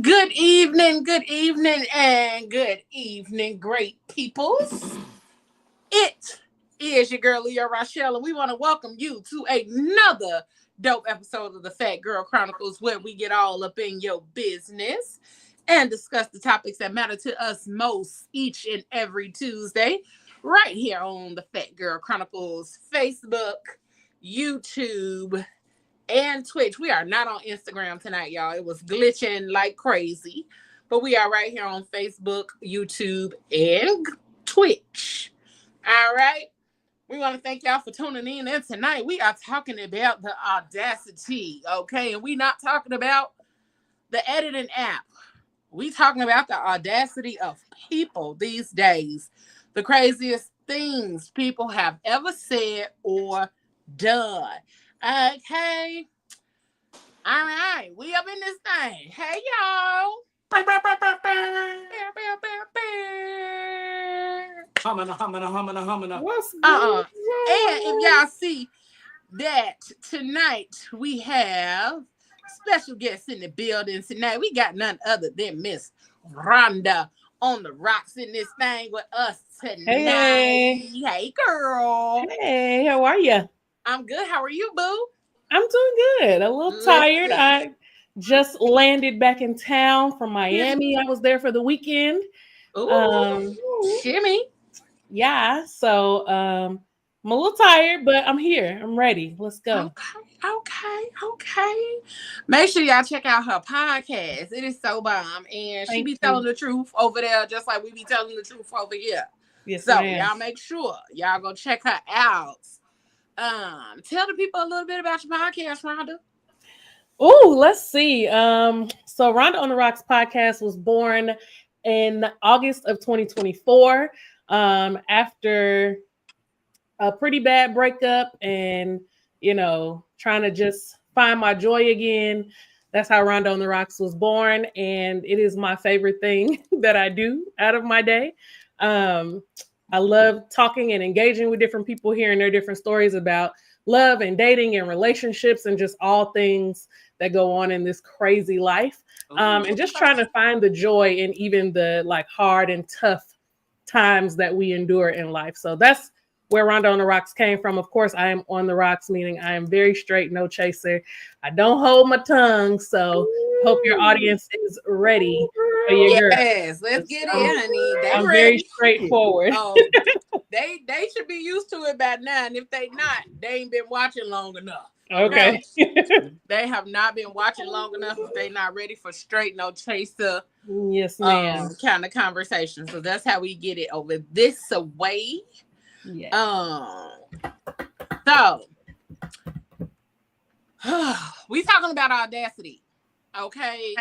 good evening, and good evening, great peoples. It is your girl, Leah Rochelle, and we want to welcome you to another dope episode of the Phat Girl Chronicles, where we get all up in your business and discuss the topics that matter to us most each and every Tuesday, right here on the Phat Girl Chronicles Facebook, YouTube, and Twitch. We are not on Instagram tonight, y'all. It was glitching like crazy. But we are right here on Facebook, YouTube, and Twitch. All right. We want to thank y'all for tuning in. And tonight we are talking about the audacity. Okay. And we not talking about the editing app. We talking about the audacity of people these days. The craziest things people have ever said or done. Okay. All right. We up in this thing. Hey, y'all. Humming. What's And if y'all see that tonight we have special guests in the building tonight. We got none other than Miss Rhonda on the rocks in this thing with us tonight. Hey, girl. Hey, how are you? I'm good. How are you, boo? I'm doing good. A little tired. I just landed back in town from Miami. I was there for the weekend. Shimmy. Yeah, so I'm a little tired, but I'm here. I'm ready. Let's go. Okay. Make sure y'all check out her podcast. It is so bomb. And she be telling the truth over there, just like we be telling the truth over here. Yes, so ma'am. Y'all make sure y'all go check her out. Tell the people a little bit about your podcast, Rhonda. Oh, let's see. So Rhonda on the Rocks podcast was born in August of 2024. After a pretty bad breakup and, trying to just find my joy again. That's how Rhonda on the Rocks was born. And it is my favorite thing that I do out of my day. I love talking and engaging with different people, hearing their different stories about love and dating and relationships and just all things that go on in this crazy life. And just trying to find the joy in even the hard and tough times that we endure in life. So that's where Rhonda on the Rocks came from. Of course, I am on the rocks, meaning I am very straight, no chaser. I don't hold my tongue. So hope your audience is ready for your girl. Yes, let's get in, honey. I'm very straightforward. They should be used to it by now. And if they not, they ain't been watching long enough. Okay. They have not been watching long enough if they not ready for straight, no chaser. Yes, ma'am. Kind of conversation. So that's how we get it over this way. Yeah. So we talking about audacity. Okay.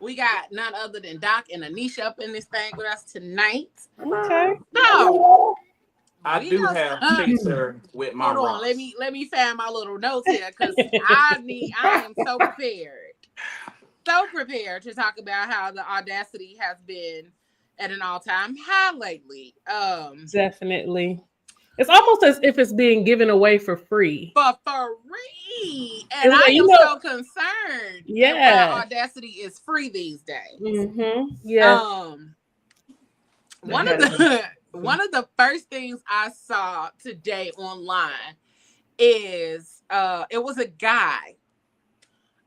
We got none other than Doc and Anisha up in this thing with us tonight. Okay. So I do have chaser with my hold on, let me find my little notes here because I am so prepared to talk about how the audacity has been at an all-time high lately. Definitely. It's almost as if it's being given away for free. For free. And I am so concerned that audacity is free these days. Mm-hmm. Yeah. One of the first things I saw today online is it was a guy,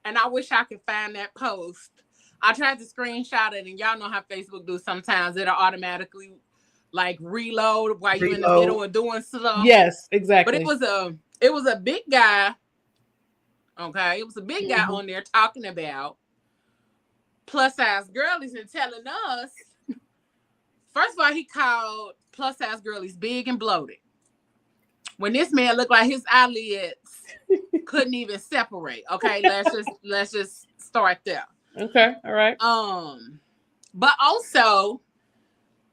and I wish I could find that post. I tried to screenshot it, and y'all know how Facebook do sometimes. It'll automatically reload while you're in the middle of doing stuff. Yes, exactly. But it was a big guy. Okay, it was a big guy on there talking about plus size girlies and telling us. First of all, he called plus size girlies big and bloated. When this man looked like his eyelids couldn't even separate. Okay, let's just start there. Okay, all right. But also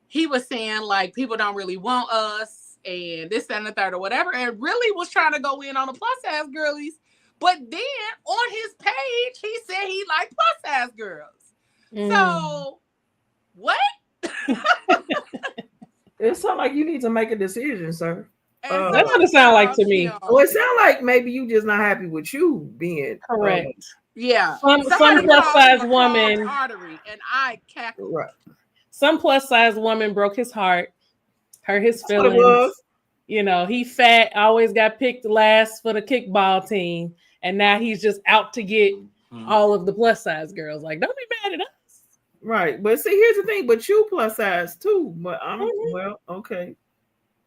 he was saying people don't really want us and this, that, and the third or whatever, and really was trying to go in on the plus size girlies. But then on his page, he said he liked plus size girls. So what? It sounds like you need to make a decision, sir. That's what it sounds like to me. Well, it sounds like maybe you just not happy with you being correct. Yeah. Some Somebody plus called him size a woman. clogged artery, and I cackled. Right. Some plus size woman broke his heart, hurt his That's what it feelings. was. You know, he fat, always got picked last for the kickball team, and now he's just out to get all of the plus size girls. Like, don't be mad at us. Right. But see, here's the thing, but you plus size too. But I'm well, okay.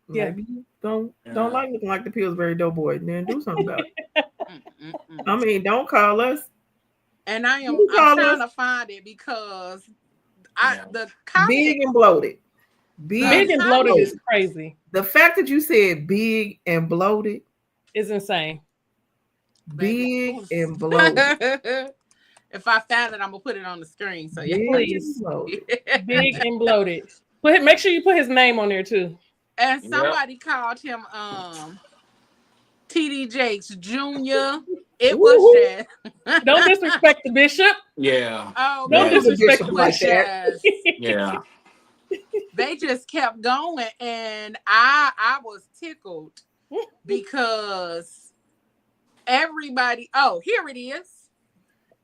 Yeah. Maybe you don't like looking like the Pillsbury Doughboy, then do something about it. I mean, don't call us. And I'm call trying us to find it because the big comment and bloated. Big and bloated is crazy. The fact that you said big and bloated is insane. Big and bloated. If I found it, I'm gonna put it on the screen. So yeah, please. Big and bloated. Make sure you put his name on there too. And somebody called him TD Jakes Jr. It was just don't disrespect the bishop. Yeah. Oh, don't disrespect the like that. Yeah. They just kept going, and I was tickled because everybody. Oh, here it is.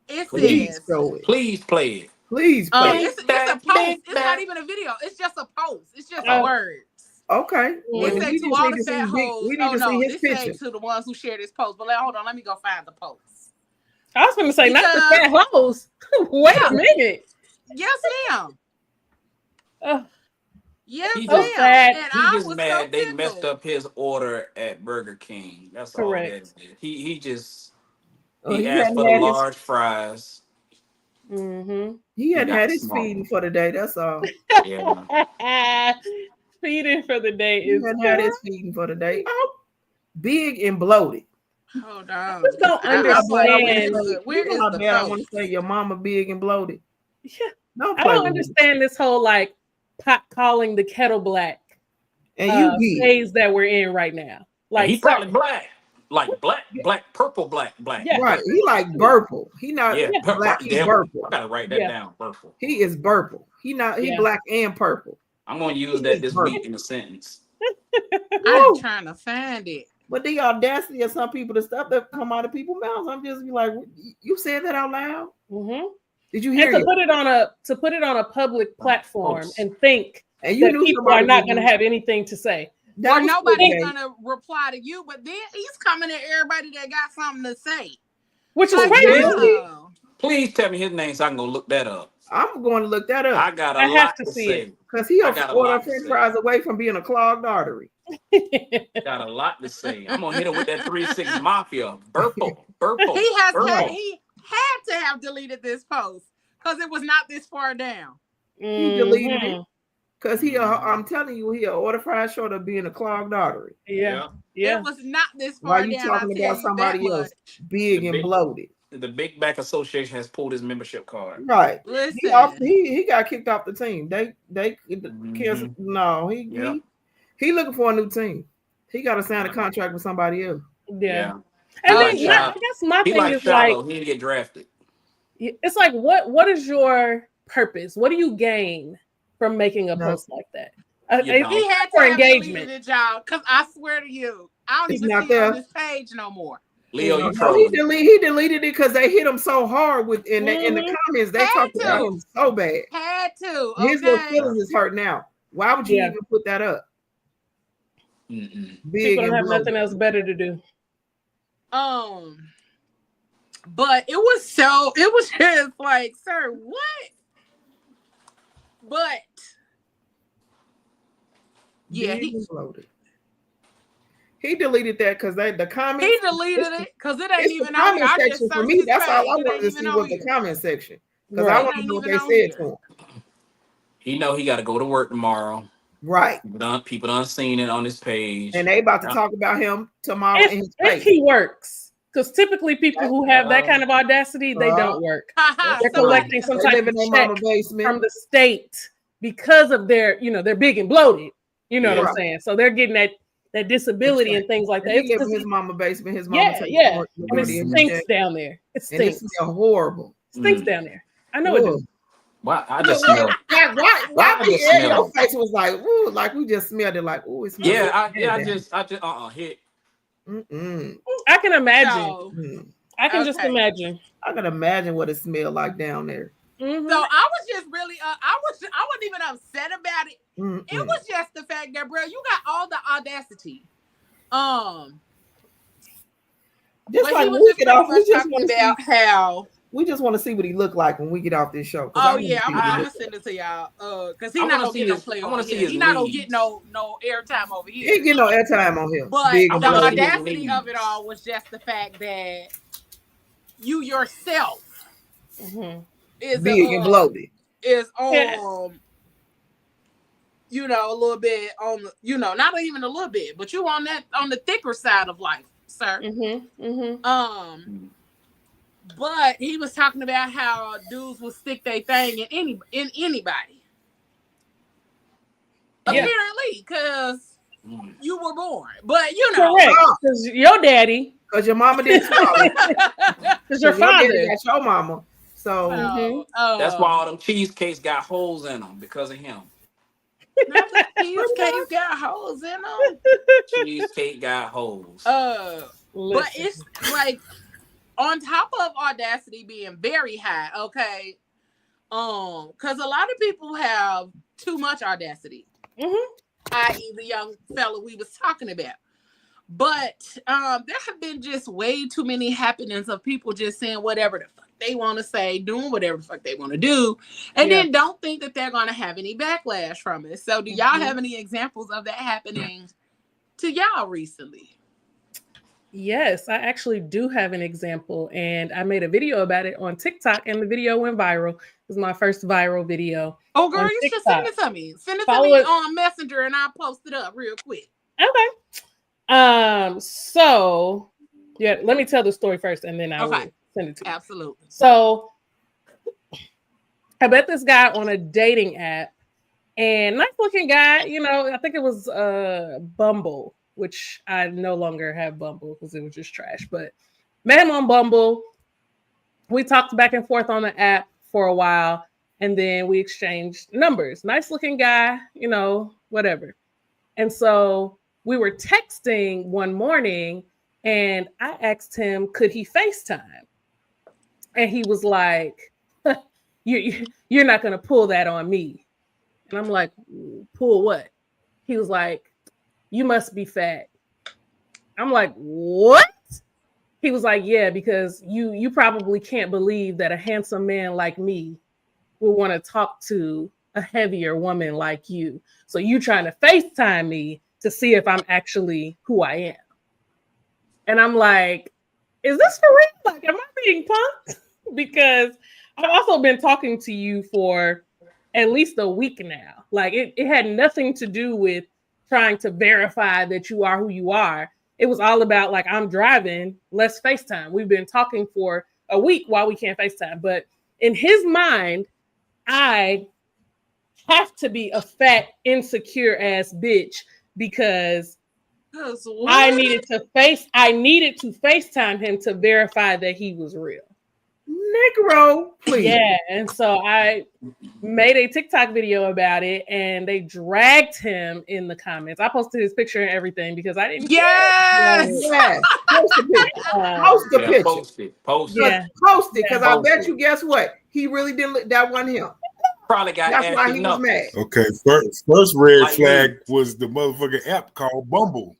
It Please says, "Please play it." Please play it's a post. It's not even a video. It's just a post. It's just words. Okay. It say to all the fat hoes. Oh no, this say to the ones who share this post. But hold on, let me go find the post. I was going to say not the fat hoes. Wait a minute. Yes, ma'am. Yes, He ma'am. sad. And He I just was mad so they tickled. messed up his order at Burger King. That's correct. All that did. He just he asked for the large fries. Mm-hmm. He hadn't had his feeding for the day. That's all. Yeah. Feeding for the day He is hadn't had his feeding for the day. Oh, big and bloated. Hold on. I just don't understand. Where is the I want to say your mama big and bloated. Yeah. I don't understand this whole like pot calling the kettle black and you phase that we're in right now. Like he probably black. Like black, purple, black. Yeah. Right. He like Burple. He not black. He's Burple. I gotta write that down. Purple. He is Burple. He black and purple. I'm gonna use that this week in a sentence. I'm trying to find it. But the audacity of some people, the stuff that come out of people's mouths, I'm just like, you said that out loud? Mm-hmm. Did you hear it? To put it on a public platform and think and you that people are not going to have anything to say. Or nobody's going to reply to you, but then he's coming at everybody that got something to say. Which is crazy. Please tell me his name so I can go look that up. I'm going to look that up. I got a lot to say. Because he'll order French fries away from being a clogged artery. Got a lot to say. I'm gonna hit him with that 3-6 mafia. Burple. He had to have deleted this post because it was not this far down. He deleted it because I'm telling you, he'll order fries short of being a clogged artery. Yeah. It was not this far down. Why you talking about somebody else big and bloated? The Big Back Association has pulled his membership card. Right. Listen. He got kicked off the team. They canceled. No, he looking for a new team. He got to sign a contract with somebody else. Yeah. And then I guess my thing is like he need to get drafted. It's like what is your purpose? What do you gain from making a post like that? He had to have engagement, deleted it, y'all. Because I swear to you, I don't even see it on this page no more. Leo, you he deleted it because they hit him so hard in the comments. They talked about him so bad. Had to. His little feelings is hurt now. Why would you even put that up? People don't have nothing else better to do. But it was just like, sir, what? But yeah, he deleted that because the comments. He deleted it because it ain't even on here. I just for me, that's all I wanted to see was the comment section because I want to know what they said to him. He know he got to go to work tomorrow. Right. People done seen it on his page. And they about to talk about him tomorrow in his page. If he works. Because typically people who have that kind of audacity, they don't work. They're collecting some type of check from the state because of their, they're big and bloated. You know what I'm saying? So they're getting that disability and things like that. He lives in his mama basement. His mama and it stinks down there. It stinks. And it smells horrible. It stinks down there. I know it does. Why? I just smell. Why your face was like, ooh, like we just smelled it, like, ooh, it smells. I just hit. I can imagine. I can just imagine. I can imagine what it smelled like down there. Mm-hmm. So I was just really, I wasn't even upset about it. Mm-mm. It was just the fact that, bro, you got all the audacity. Just but like he was we just get pretty off, much talking about how. we just want to see what he looked like when we get off this show. Oh yeah, I'm gonna send it to y'all. Because he's not gonna get no play over here. He's not gonna get no airtime over here. He ain't get no airtime on here. But the audacity of it all was just the fact that you yourself is big and bloated. Is you know, a little bit on the, you know, not even a little bit, but you on the thicker side of life, sir. But he was talking about how dudes will stick their thing in anybody. Apparently, because you were born. But you know, because your daddy, because your mama didn't swallow. Because your father got your mama. So that's why all them cheesecakes got holes in them because of him. Cheesecake got holes in them. Cheesecake got holes. But it's like on top of audacity being very high, okay. Because a lot of people have too much audacity, i.e., the young fella we was talking about. But there have been just way too many happenings of people just saying whatever the fuck they want to say, doing whatever the fuck they want to do, and then don't think that they're going to have any backlash from it. So do y'all have any examples of that happening to y'all recently? Yes, I actually do have an example, and I made a video about it on TikTok, and the video went viral. It was my first viral video. Oh, girl, you should send it to me. Send it to me on Messenger, and I'll post it up real quick. Okay. So yeah, let me tell the story first, and then I will send it to you. Absolutely. So I met this guy on a dating app, and nice looking guy. You know, I think it was Bumble, which I no longer have Bumble because it was just trash. But met him on Bumble. We talked back and forth on the app for a while, and then we exchanged numbers. Nice looking guy, you know, whatever. And so we were texting one morning, and I asked him, could he FaceTime? And he was like, you're not going to pull that on me. And I'm like, pull what? He was like, you must be fat. I'm like, what? He was like, yeah, because you probably can't believe that a handsome man like me will want to talk to a heavier woman like you. So you trying to FaceTime me to see if I'm actually who I am. And I'm like, is this for real? Like, am I being punked? Because I've also been talking to you for at least a week now. Like, it had nothing to do with trying to verify that you are who you are. It was all about, like, I'm driving, let's FaceTime. We've been talking for a week while we can't FaceTime. But in his mind, I have to be a fat, insecure ass bitch because I needed to FaceTime him to verify that he was real. Negro, please. Yeah, and so I made a TikTok video about it, and they dragged him in the comments. I posted his picture and everything because I didn't. Yes. Post the picture. Post it. Post it, because I bet you, guess what? He really didn't look. That wasn't him. Probably got. That's why he was mad. Okay, first red flag was the motherfucking app called Bumble.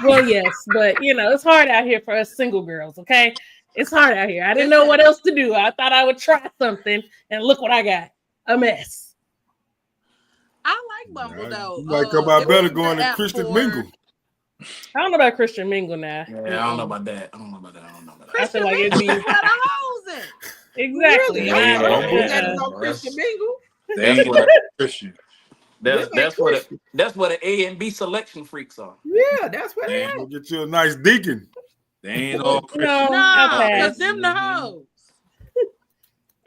Well, yes, but you know it's hard out here for us single girls. Okay, it's hard out here. I didn't know what else to do. I thought I would try something, and look what I got—a mess. I like Bumble though. You might come out better going to Christian Mingle. I don't know about Christian Mingle now. Yeah, I don't know about that. I Christian feel like it'd be exactly. Really? On Christian Mingle. That's what Christian. That's what the A and B selection freaks are. Yeah, that's what they Go get you a nice deacon. They ain't all Christian. No, because them the hoes.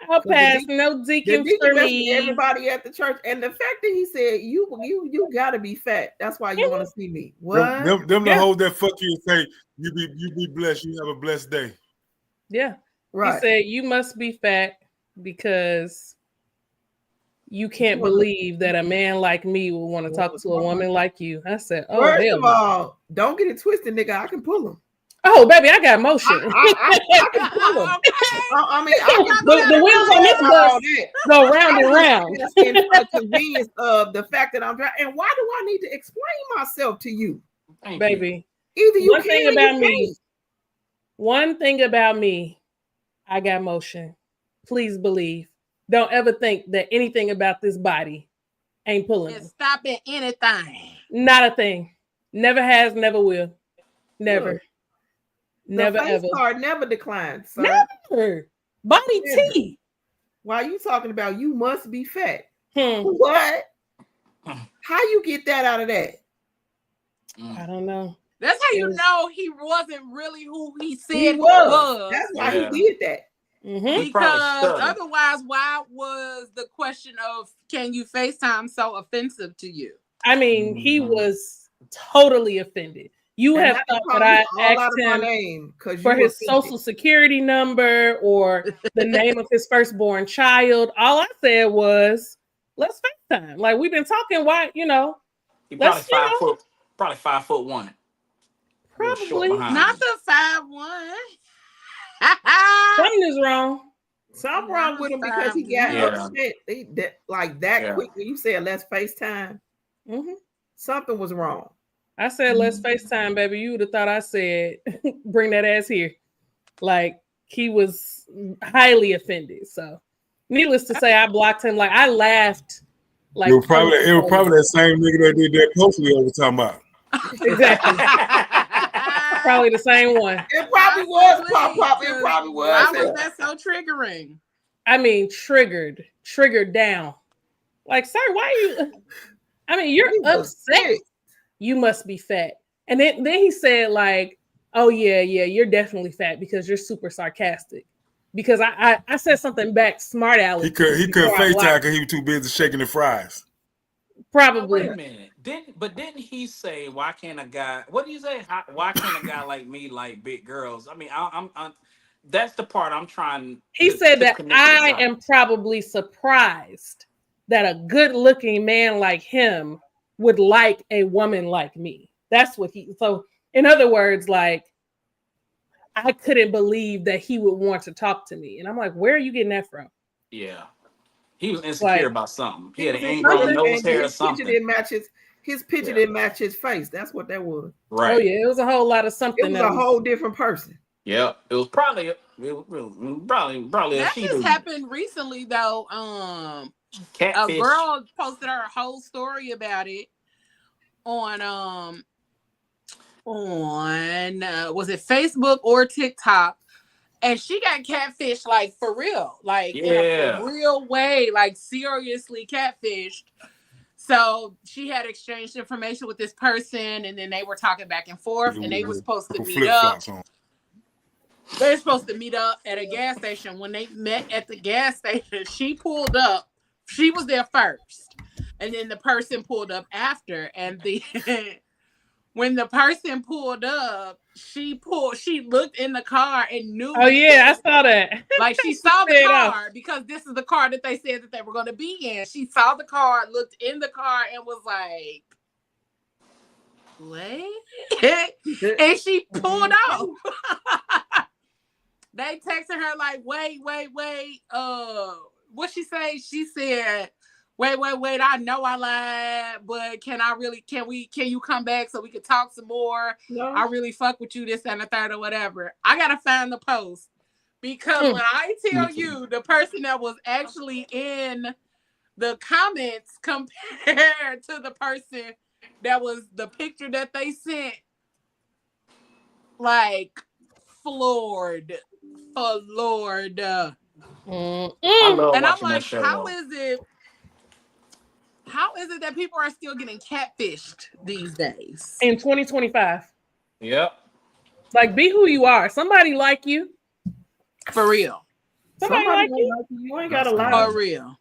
I'll pass. No deacons for me. Everybody at the church, and the fact that he said you gotta be fat. That's why you want to see me. What? Them the hoes that fuck you and say you be blessed. You have a blessed day. Yeah, right. He said you must be fat because you can't believe that a man like me will want to talk to a woman like you. I said, oh, first of all, don't get it twisted, nigga. I can pull him. Oh, baby, I got motion. I can pull them. The wheels on this bus go round and round. In a convenience of the fact that I'm driving. And why do I need to explain myself to you? Baby? Either you One can thing or about you me. can't. One thing about me, I got motion. Please believe. Don't ever think that anything about this body ain't pulling. It's stopping anything. Not a thing. Never has, never will. Never. Look, never the face ever. card never declines. Sir. Never. Body T. Why you talking about you must be fat? What? How you get that out of that? I don't know. That's how you know he wasn't really who he said He he was. That's why he did that. Because otherwise, why was the question of can you FaceTime so offensive to you? I mean, he was totally offended. You have thought that I asked him for his social security number or the name of his firstborn child. All I said was, let's FaceTime. Like, we've been talking, why, He probably 5'1". Probably. Not the 5'1". Something is wrong. Something wrong with him because he got upset that quickly. You said let's FaceTime. Something was wrong. I said let's FaceTime, baby. You would have thought I said bring that ass here. Like, he was highly offended. So needless to say, I blocked him. Like, I laughed. Like, it was probably that same nigga that did that post we were talking about. Exactly. Probably the same one. It probably was pop. It probably was. Why was that so triggering? I mean, triggered down. Like, sir, why are you? I mean, you're upset. You must be fat. And then he said, like, oh yeah, you're definitely fat because you're super sarcastic. Because I said something back, smart aleck. He couldn't FaceTime because he was too busy shaking the fries. Probably. Wait a minute. Didn't he say, why can't a guy? What do you say? Why can't a guy like me like big girls? I mean, I'm that's the part I'm trying. He said that I am probably surprised that a good-looking man like him would like a woman like me. That's what he. So, in other words, like, I couldn't believe that he would want to talk to me, and I'm like, where are you getting that from? Yeah, he was insecure about something. He had an ingrown nose hair or something. His picture didn't match his face. That's what that was. Right. Oh yeah, it was a whole lot of something. It was a whole different person. Yeah, it was probably a that just happened recently though. Catfish. A girl posted her whole story about it on was it Facebook or TikTok, and she got catfished like for real, like in a real way, like seriously catfished. So she had exchanged information with this person, and then they were talking back and forth, and they were supposed to meet up. They were supposed to meet up at a gas station. When they met at the gas station, she pulled up. She was there first, and then the person pulled up after. And when the person pulled up, she looked in the car and knew. Oh yeah, I saw that. Like, she saw the car because this is the car that they said that they were going to be in. She saw the car, looked in the car, and was like, "What?" And she pulled off. They texted her like, wait. What she say? She said, wait. I know I lied, but can you come back so we can talk some more? No. I really fuck with you, this and the third or whatever. I gotta find the post because when I tell you the person that was actually in the comments compared to the person that was the picture that they sent, like, floored. And I'm like, how is it that people are still getting catfished these days in 2025? Yep. Like, be who you are. Somebody like you. For real. Somebody like you. You ain't gotta lie. For real.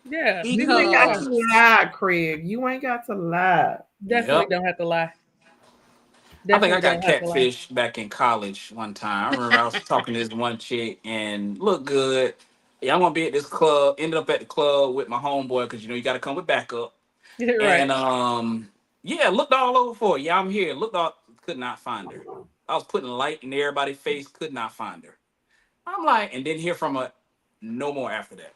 Yeah. You ain't got to lie, Craig. You ain't got to lie. Definitely don't have to lie. I think I got catfished back in college one time. I remember I was talking to this one chick and looked good. Yeah, I'm gonna be at this club. Ended up at the club with my homeboy because you got to come with backup. Right. And looked all over for it. Yeah, I'm here. Looked all could not find her. I was putting light in everybody's face, could not find her. I'm like, and didn't hear from her no more after that.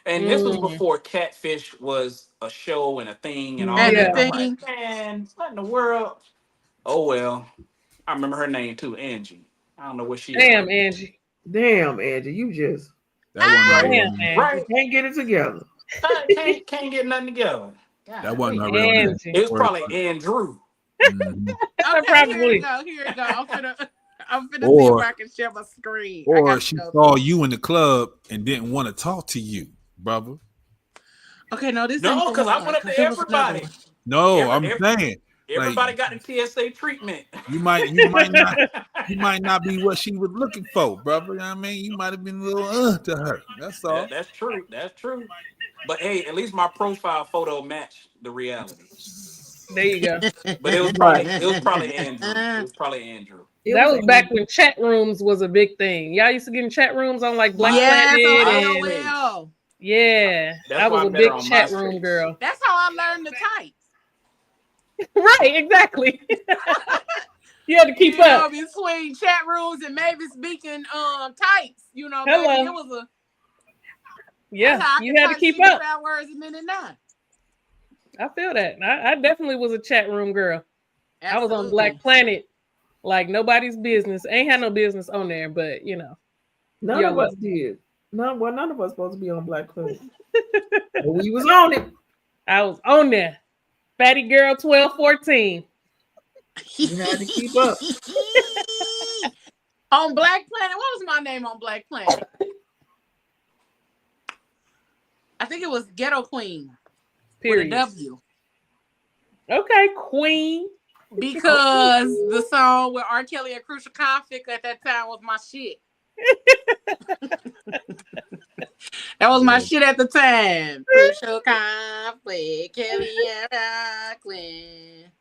And this was before Catfish was a show and a thing and all And that. the I'm thing, like, man, what in the world? Oh well. I remember her name too, Angie. I don't know what she is. Damn, Angie. Damn, Angie, you just That one Damn, right. Angie. Right. can't get it together. Can't get nothing together. That wasn't her real name. Angie. It was probably Andrew. Mhm. okay, Probably. Here you go. I'm finna see Or- if I can share my screen. Or she saw you in the club and didn't want to talk to you, brother. Okay, no, this No, ain't the because I one, went up 'cause to there was another everybody. one. No, I'm saying Everybody got the TSA treatment. you might not be what she was looking for, brother. You know what I mean? You might have been a little to her. That's all. That's true. That's true. But hey, at least my profile photo matched the reality. There you go. But it was probably Andrew. It was probably Andrew. That was back when chat rooms was a big thing. Y'all used to get in chat rooms on like Black Yes, Planet. on And, AOL. yeah, That's I why was I a met big her on chat MySpace. room girl. That's how I learned to type. Right, exactly. You had to keep up. Between chat rooms and Mavis Beacon types. You know, Hello. baby, it was a Yeah, you had to keep up. 5 words a minute now. I feel that. I definitely was a chat room girl. Absolutely. I was on Black Planet like nobody's business. Ain't had no business on there, but you know. None of us did. None of us supposed to be on Black Planet. But we was on it. I was on there. Fatty Girl 1214. You had to keep up. On Black Planet, what was my name on Black Planet? I think it was Ghetto Queen. Period. With a W. Okay, Queen. Because the song with R. Kelly and Crucial Conflict at that time was my shit. That was my shit at the time. Crucial Conflict, Kelly and Rockland.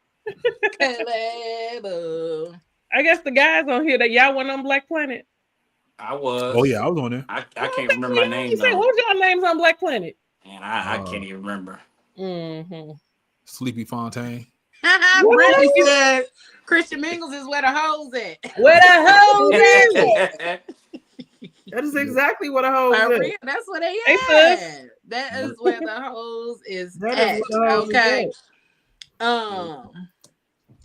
Relatable. I guess the guys on here that y'all went on Black Planet. I was. Oh yeah, I was on there. I can't remember my name What though. was y'all names on Black Planet? And I can't even remember. Mm-hmm. Sleepy Fontaine. Brittany said Christian Mingles is where the hoes at. Where the hoes at? That is exactly what a hoe is. That's what they Hey, at. sis. That is where the hoes is That at. is what a hoe Okay. is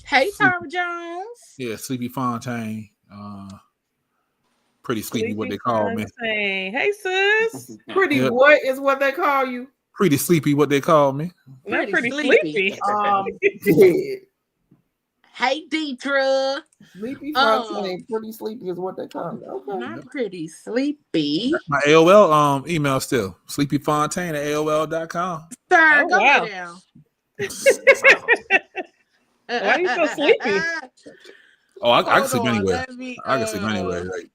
Hey, Tara Jones. Yeah, Sleepy Fontaine. Pretty sleepy, what they call me. Hey, sis. Pretty what is what they call you? Pretty sleepy, what they call me. Not pretty sleepy. Dead. Hey, Deetra. Sleepy Fontaine. Pretty sleepy is what they call you. Okay. Not pretty sleepy. That's my AOL email still. sleepyfontaine@AOL.com. Sir, Oh, go wow. lay down. Why are you so sleepy? Oh, I can Hold sleep on, anywhere. let me, I can sleep anywhere. Like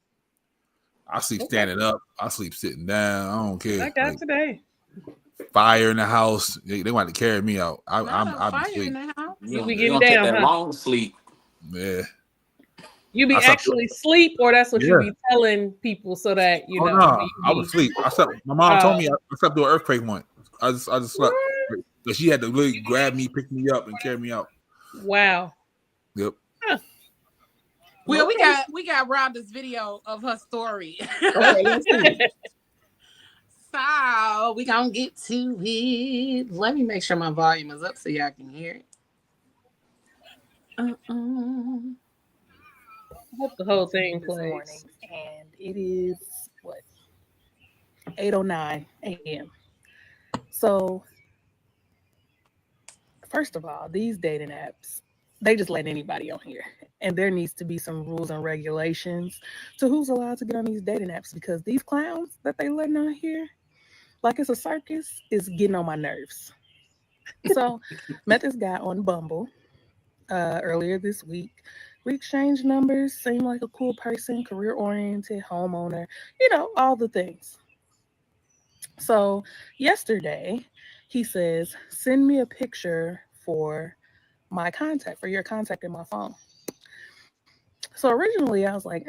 I sleep standing up. I sleep sitting down. I don't care. I got Like, today. fire in the house. They want to carry me out. I'm fire asleep. in the house. You be You getting gonna take down, that huh? long sleep. Yeah. You be I slept- actually sleep, or that's what you Yeah. be telling people so that you Oh know. no, you I be- was asleep. I slept. My mom told me I slept through an earthquake once. I just slept. So she had to really grab me, pick me up, and carry me out. Wow. Yep. Well, we got Rhonda's video of her story. Okay, let's see. So we gonna get to it. Let me make sure my volume is up so y'all can hear it. I hope the whole thing this plays. morning, and it is what 8:09 a.m. So, first of all, these dating apps, they just let anybody on here, and there needs to be some rules and regulations to who's allowed to get on these dating apps, because these clowns that they letting on here, like it's a circus, is getting on my nerves. So, met this guy on Bumble earlier this week. We exchanged numbers, seemed like a cool person, career-oriented, homeowner, all the things. So yesterday, he says, send me a picture for your contact in my phone. So originally I was like,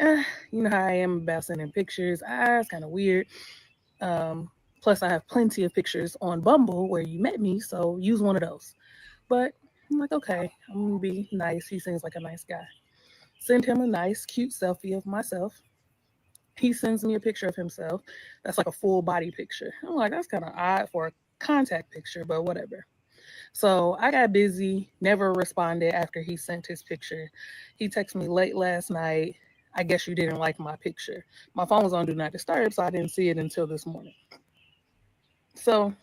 you know how I am about sending pictures. It's kind of weird. Plus I have plenty of pictures on Bumble where you met me, so use one of those. But I'm like, okay, I'm gonna be nice. He seems like a nice guy. Send him a nice, cute selfie of myself. He sends me a picture of himself. That's like a full body picture. I'm like, that's kind of odd for a contact picture, but whatever. So I got busy, never responded after he sent his picture. He texted me late last night. I guess you didn't like my picture. My phone was on Do Not Disturb, so I didn't see it until this morning. So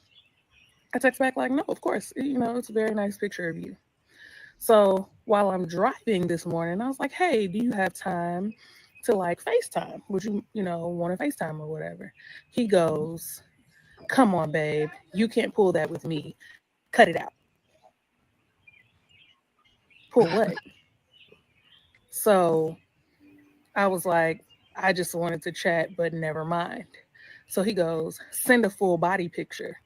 I text back like, no, of course. It's a very nice picture of you. So while I'm driving this morning, I was like, hey, do you have time to like FaceTime? Would you, want to FaceTime or whatever? He goes, come on, babe. You can't pull that with me. Cut it out. Pull what? So I was like, I just wanted to chat, but never mind. So he goes, send a full body picture.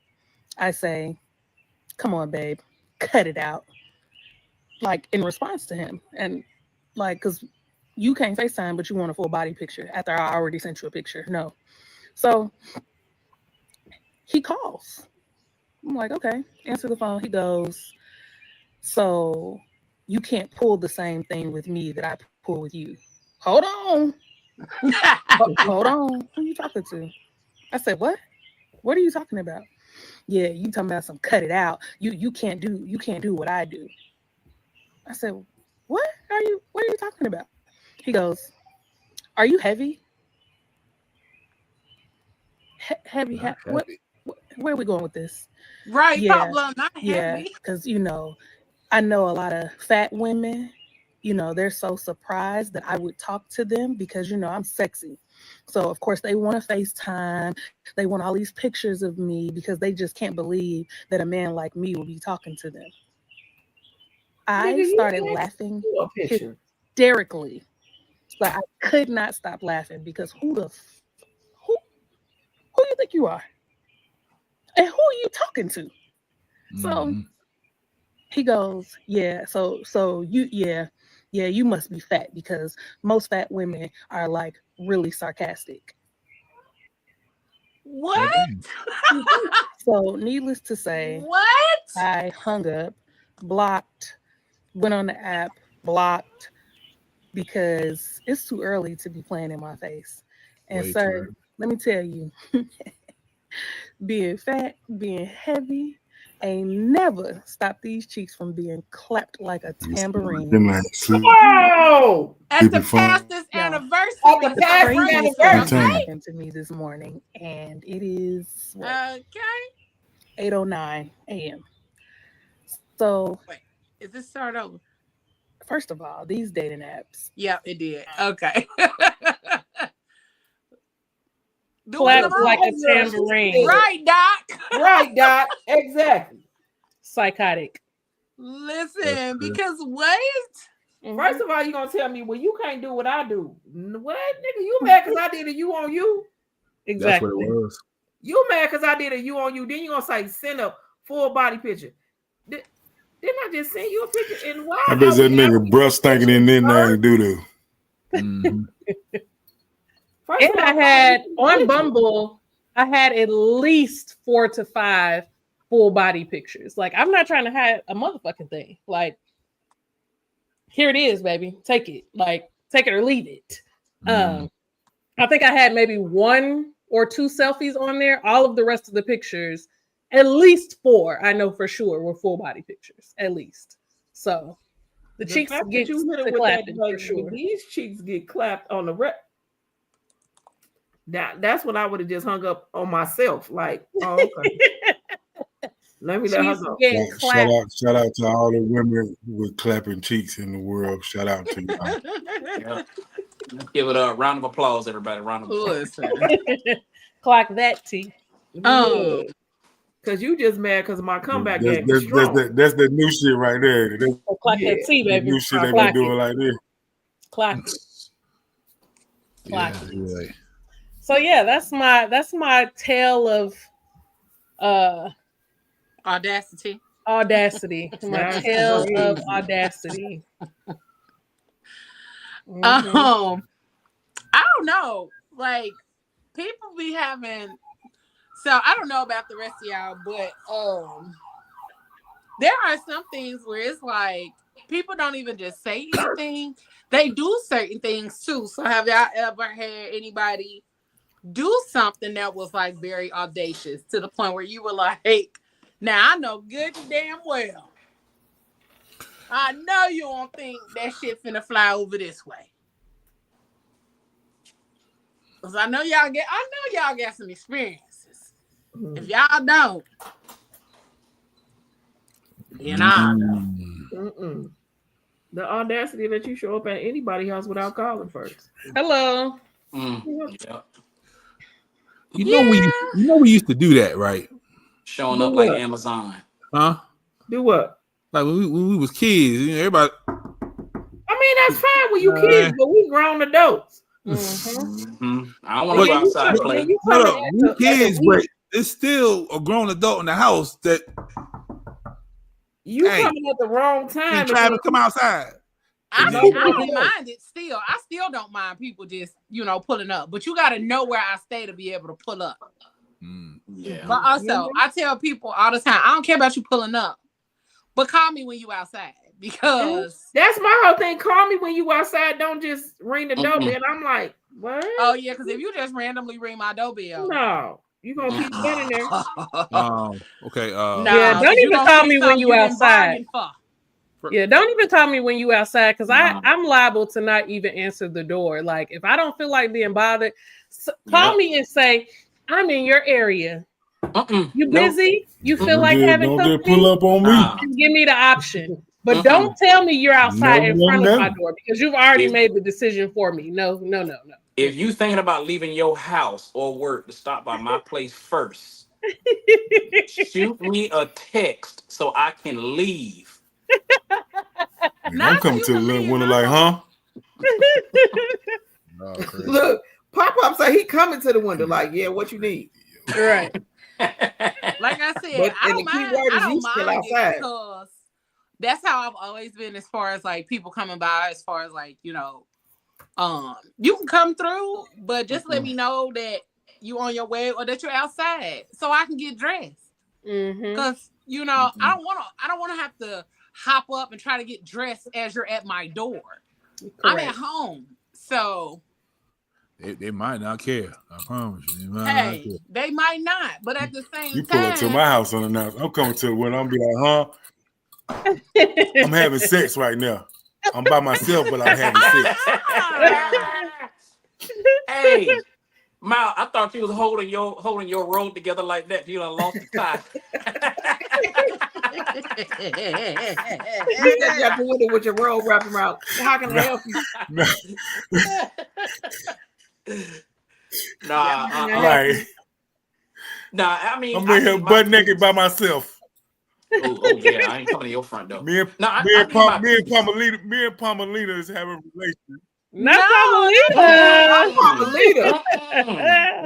I say, come on, babe. Cut it out. Like in response to him. And like, because you can't FaceTime, but you want a full body picture after I already sent you a picture. No. So he calls. I'm like, okay, answer the phone. He goes, so you can't pull the same thing with me that I pull with you. Hold on. Hold on. Who are you talking to? I said, what? What are you talking about? Yeah, you talking about some cut it out. You can't do what I do. I said, what are you talking about? He goes, are you heavy? Heavy. What? Where are we going with this? Right, Yeah, Pablo, not heavy. because I know a lot of fat women. They're so surprised that I would talk to them because I'm sexy. So of course they want to FaceTime. They want all these pictures of me because they just can't believe that a man like me will be talking to them. I started laughing hysterically, but I could not stop laughing because who you think you are? And who are you talking to? So he goes, yeah, so you must be fat because most fat women are like really sarcastic. What? So needless to say, what? I hung up, blocked, went on the app, blocked, because it's too early to be playing in my face. And sir, let me tell you, being fat, being heavy, ain't never stopped these cheeks from being clapped like a tambourine. Wow! At the pastor's anniversary. At the pastor's anniversary. Happened to me this morning, and it is 8:09 a.m. So wait, is this start over? First of all, these dating apps. Yep, it did. Okay. Clap like a tambourine. Right, Doc. Right, Doc. Exactly. Psychotic. Listen, because what? First of all, you gonna tell me, well, you can't do what I do. What, nigga? You mad because I did it? You on you? Exactly. That's what it was. You mad because I did it? You on you? Then you gonna say send a full body picture? Didn't I just send you a picture? And why? I bet that nigga breast stinking in there nothing do to. And I had on Bumble, I had at least 4 to 5 full body pictures. Like, I'm not trying to hide a motherfucking thing. Like, here it is, baby. Take it. Like, take it or leave it. I think I had maybe 1 or 2 selfies on there. All of the rest of the pictures, at least 4, I know for sure, were full body pictures, at least. So the cheeks get clapped for sure. These cheeks get clapped on the rep. That's when I would have just hung up on myself. Like, oh, okay. Let me let her go. Shout out to all the women with clapping cheeks in the world. Shout out to you. Yeah. Give it a round of applause, everybody. Round of applause. Clock that T. Because you just mad because of my comeback game. That's the new shit right there. Clock that T, baby. The new shit they been doing like this. Clock it. Clock it. Yeah. So yeah, that's my tale of audacity. Audacity. My tale of audacity. I don't know. Like, people be having. So I don't know about the rest of y'all, but there are some things where it's like people don't even just say anything; they do certain things too. So, have y'all ever had anybody do something that was like very audacious to the point where you were like, "Now I know good and damn well, I know you don't think that shit finna fly over this way." Cause I know y'all got some experiences. If y'all don't, then I know. The audacity that you show up at anybody's house without calling first. Hello. Yeah. You know we used to do that, right? Showing Do up like what? Amazon. Huh? Do what? Like when we was kids, you know, everybody. I mean, that's fine when you kids, but we grown adults. Mm-hmm. I don't want to Yeah, go outside and play. We kids, but it's still a grown adult in the house that you coming at the wrong time. Travis, come outside. I don't mind it still. I still don't mind people just, pulling up. But you got to know where I stay to be able to pull up. Yeah. But also, I tell people all the time, I don't care about you pulling up, but call me when you outside, because that's my whole thing. Call me when you outside. Don't just ring the doorbell. And I'm like, what? Oh yeah, because if you just randomly ring my doorbell, no, you gonna keep standing there. Okay. Yeah, don't even call me when you outside. Yeah, don't even call me when you outside, because I'm liable to not even answer the door. Like, if I don't feel like being bothered, call me and say, I'm in your area. You busy? You feel like having company? Don't pull up on me. Give me the option. But don't tell me you're outside in front of my door, because you've already made the decision for me. No. If you thinking about leaving your house or work to stop by my place first, shoot me a text so I can leave. I'm coming to the little window like, huh? Look, Pop say he coming to the window like, yeah, what you need? Right. Like I said, I don't mind it, because that's how I've always been as far as like people coming by, as far as like, you can come through, but just let me know that you on your way or that you're outside so I can get dressed. Because I don't want to have to hop up and try to get dressed as you're at my door. Correct. I'm at home, so they might not care. I promise you. They might not, but at the same time, you pull up to my house unannounced. I'm coming to when I'm be like, huh? I'm having sex right now. I'm by myself, but I'm having sex. Hey, Mal, I thought you was holding your robe together like that. You done lost the tie. You just got the window with your robe wrapped around. How can I help you? I mean, I'm in here butt naked by myself. Oh yeah, I ain't coming to your front door. Me and Pamelita is having a relationship. Not Pamelita.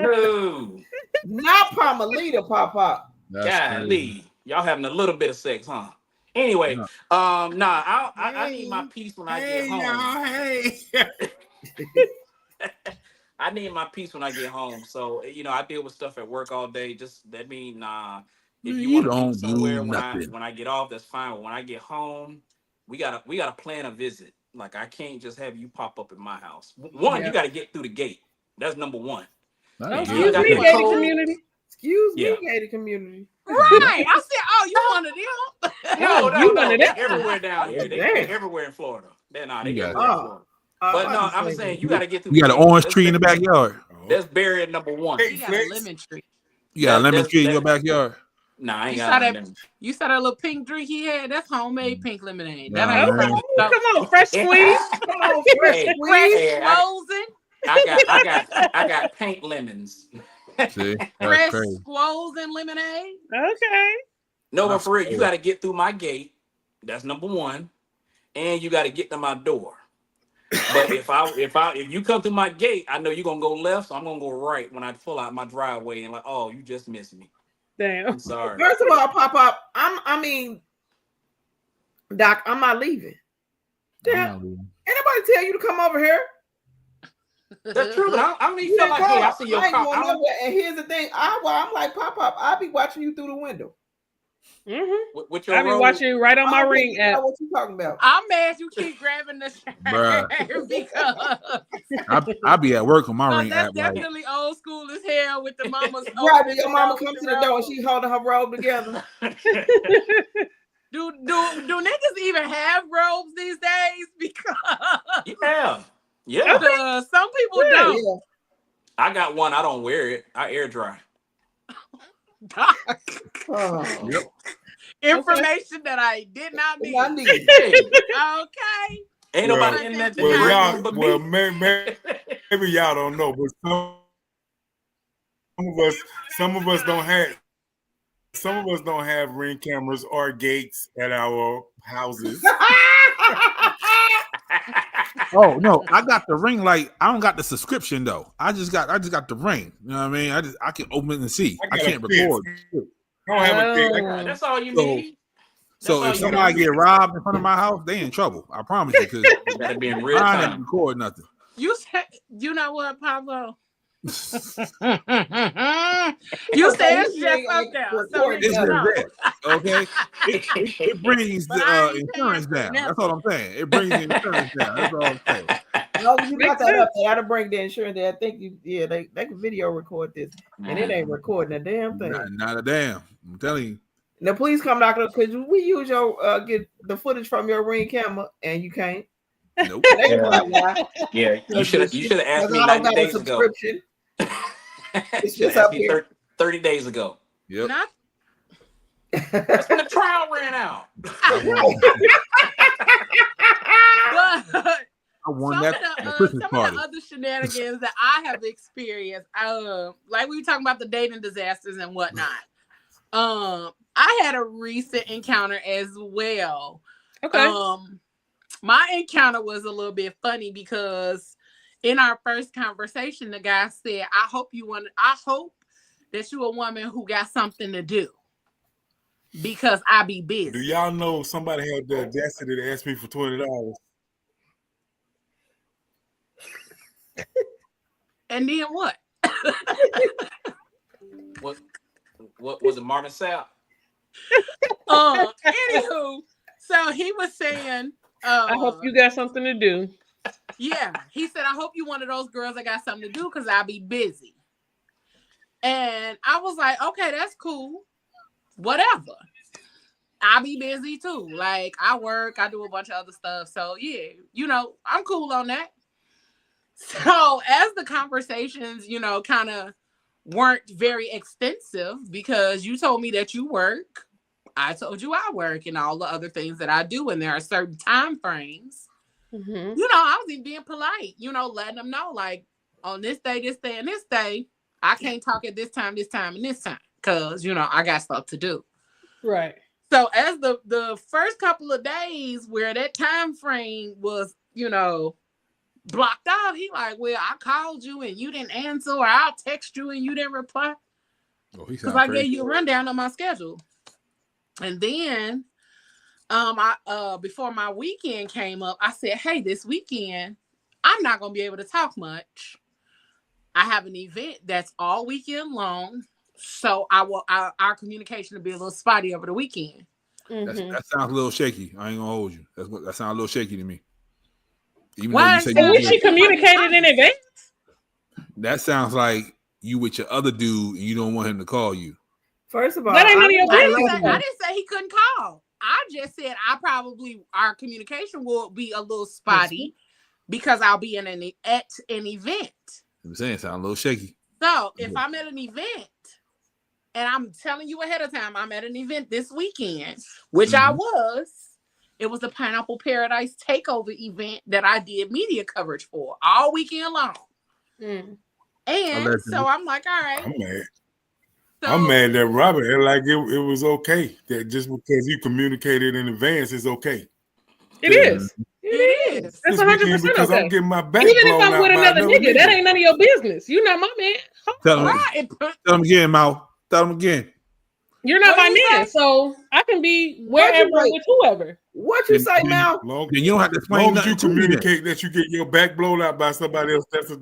No. Not Pamelita, Pop. Golly, y'all having a little bit of sex, huh? Anyway, I need my peace when I get home. I need my peace when I get home. So I deal with stuff at work all day. Just that mean if you want to meet somewhere when I get off, that's fine. But when I get home, we gotta plan a visit. Like, I can't just have you pop up in my house. One, you got to get through the gate. That's number one. Excuse me, gated community. Excuse me, gated community. Right. I said, oh, you one of them? No, you one of them. Everywhere down here. They're everywhere in Florida. They everywhere in Florida. But no, I'm saying you got to get through. You got an orange tree in the backyard. That's barrier number one. You got a lemon tree. You got a lemon tree in your backyard. Nah, I ain't got that. You saw that little pink drink he had? That's homemade pink lemonade. Come on, fresh squeeze. Come on, fresh squeeze. Frozen. I got pink lemons. See, fresh frozen lemonade. Okay. No, but for real, you got to get through my gate. That's number one, and you got to get to my door. But if you come through my gate, I know you're gonna go left, so I'm gonna go right when I pull out my driveway and like, oh, you just missed me. Damn. I'm sorry. First of all, Pop, Doc, I'm not leaving. Damn. Anybody tell you to come over here? That's true, but I don't even feel like, hey, I see your car. And here's the thing, I'm like, Pop, I'll be watching you through the window. Mm-hmm. With your I be robe? watching you right on my Ring app. What you talking about? I'm mad you keep grabbing the shirt because I be at work on my Ring that's app. Like, definitely old school as hell with the mamas. Right, when opening your the mama door come with to the door and robe. she holding her robe together. Do niggas even have robes these days? Because yeah. some people don't. Yeah. I got one. I don't wear it. I air dry. Oh. Yep. Information that I did not need. Okay. Ain't nobody in that. Well, maybe y'all don't know, but some of us don't have Ring cameras or gates at our houses. Oh no, I got the Ring light. I don't got the subscription though. I just got the Ring. You know what I mean? I can open it and see. I can't record. I don't have a gate. That's all you need. So if somebody get robbed in front of my house, they in trouble. I promise you, because gotta be in real I time. didn't record nothing. You said, you know what, Pablo? You said it's just up there. So It's just there. Okay, it brings the insurance down. That's all I'm saying. It brings the insurance down. That's all I'm saying. No, you got that up there. That'll bring the insurance there. I think they can video record this, and it ain't recording a damn thing. Not a damn. I'm telling you. Now please come back up because we use your get the footage from your Ring camera, and you can't. Nope. Yeah, you should have asked me 90 days ago. It's just up here. 30 days ago. Yep. That's when the trial ran out. I won some that of Christmas the party. other shenanigans that I have experienced, like we were talking about the dating disasters and whatnot. I had a recent encounter as well. Okay. My encounter was a little bit funny because in our first conversation, the guy said, I hope that you're a woman who got something to do because I be busy. Do y'all know somebody had the audacity to ask me for $20? And then what? What was it, Marvin Sapp? Anywho, so he was saying, I hope you got something to do. Yeah, he said, I hope you one of those girls that got something to do because I'll be busy. And I was like, okay, that's cool. Whatever. I'll be busy too. Like, I work, I do a bunch of other stuff. So, yeah, I'm cool on that. So, as the conversations, kind of weren't very extensive because you told me that you work. I told you I work and all the other things that I do. And there are certain time frames. Mm-hmm. I was even being polite, letting them know, like, on this day, and this day, I can't talk at this time, and this time, because, I got stuff to do. Right. So as the first couple of days where that time frame was, blocked out, he like, well, I called you and you didn't answer, or I'll text you and you didn't reply. Because I gave you a rundown on my schedule. And then before my weekend came up, I said, hey, this weekend, I'm not going to be able to talk much. I have an event that's all weekend long. So our communication will be a little spotty over the weekend. Mm-hmm. That sounds a little shaky. I ain't going to hold you. That sounds a little shaky to me. Even Why? though you So she communicated in advance? That sounds like you with your other dude and you don't want him to call you. First of all, that ain't none of your business. I didn't say he couldn't call. I just said our communication will be a little spotty because I'll be at an event. I'm saying it sounds a little shaky. So if I'm at an event and I'm telling you ahead of time, I'm at an event this weekend, which I was. It was the Pineapple Paradise Takeover event that I did media coverage for all weekend long. And so I'm like, all right. I'm mad. I'm mad that Robert like it was okay. That just because you communicated in advance is okay. It is. It is. That's 100% because okay. I'm getting my back Even blown if I'm with another nigga, that ain't none of your business. You're not my man. Tell him again, Mal. Tell him again. You're not my man, so I can be wherever with whoever. What you say now? Then you don't have to explain. Long as you communicate that you get your back blown out by somebody else, that's a.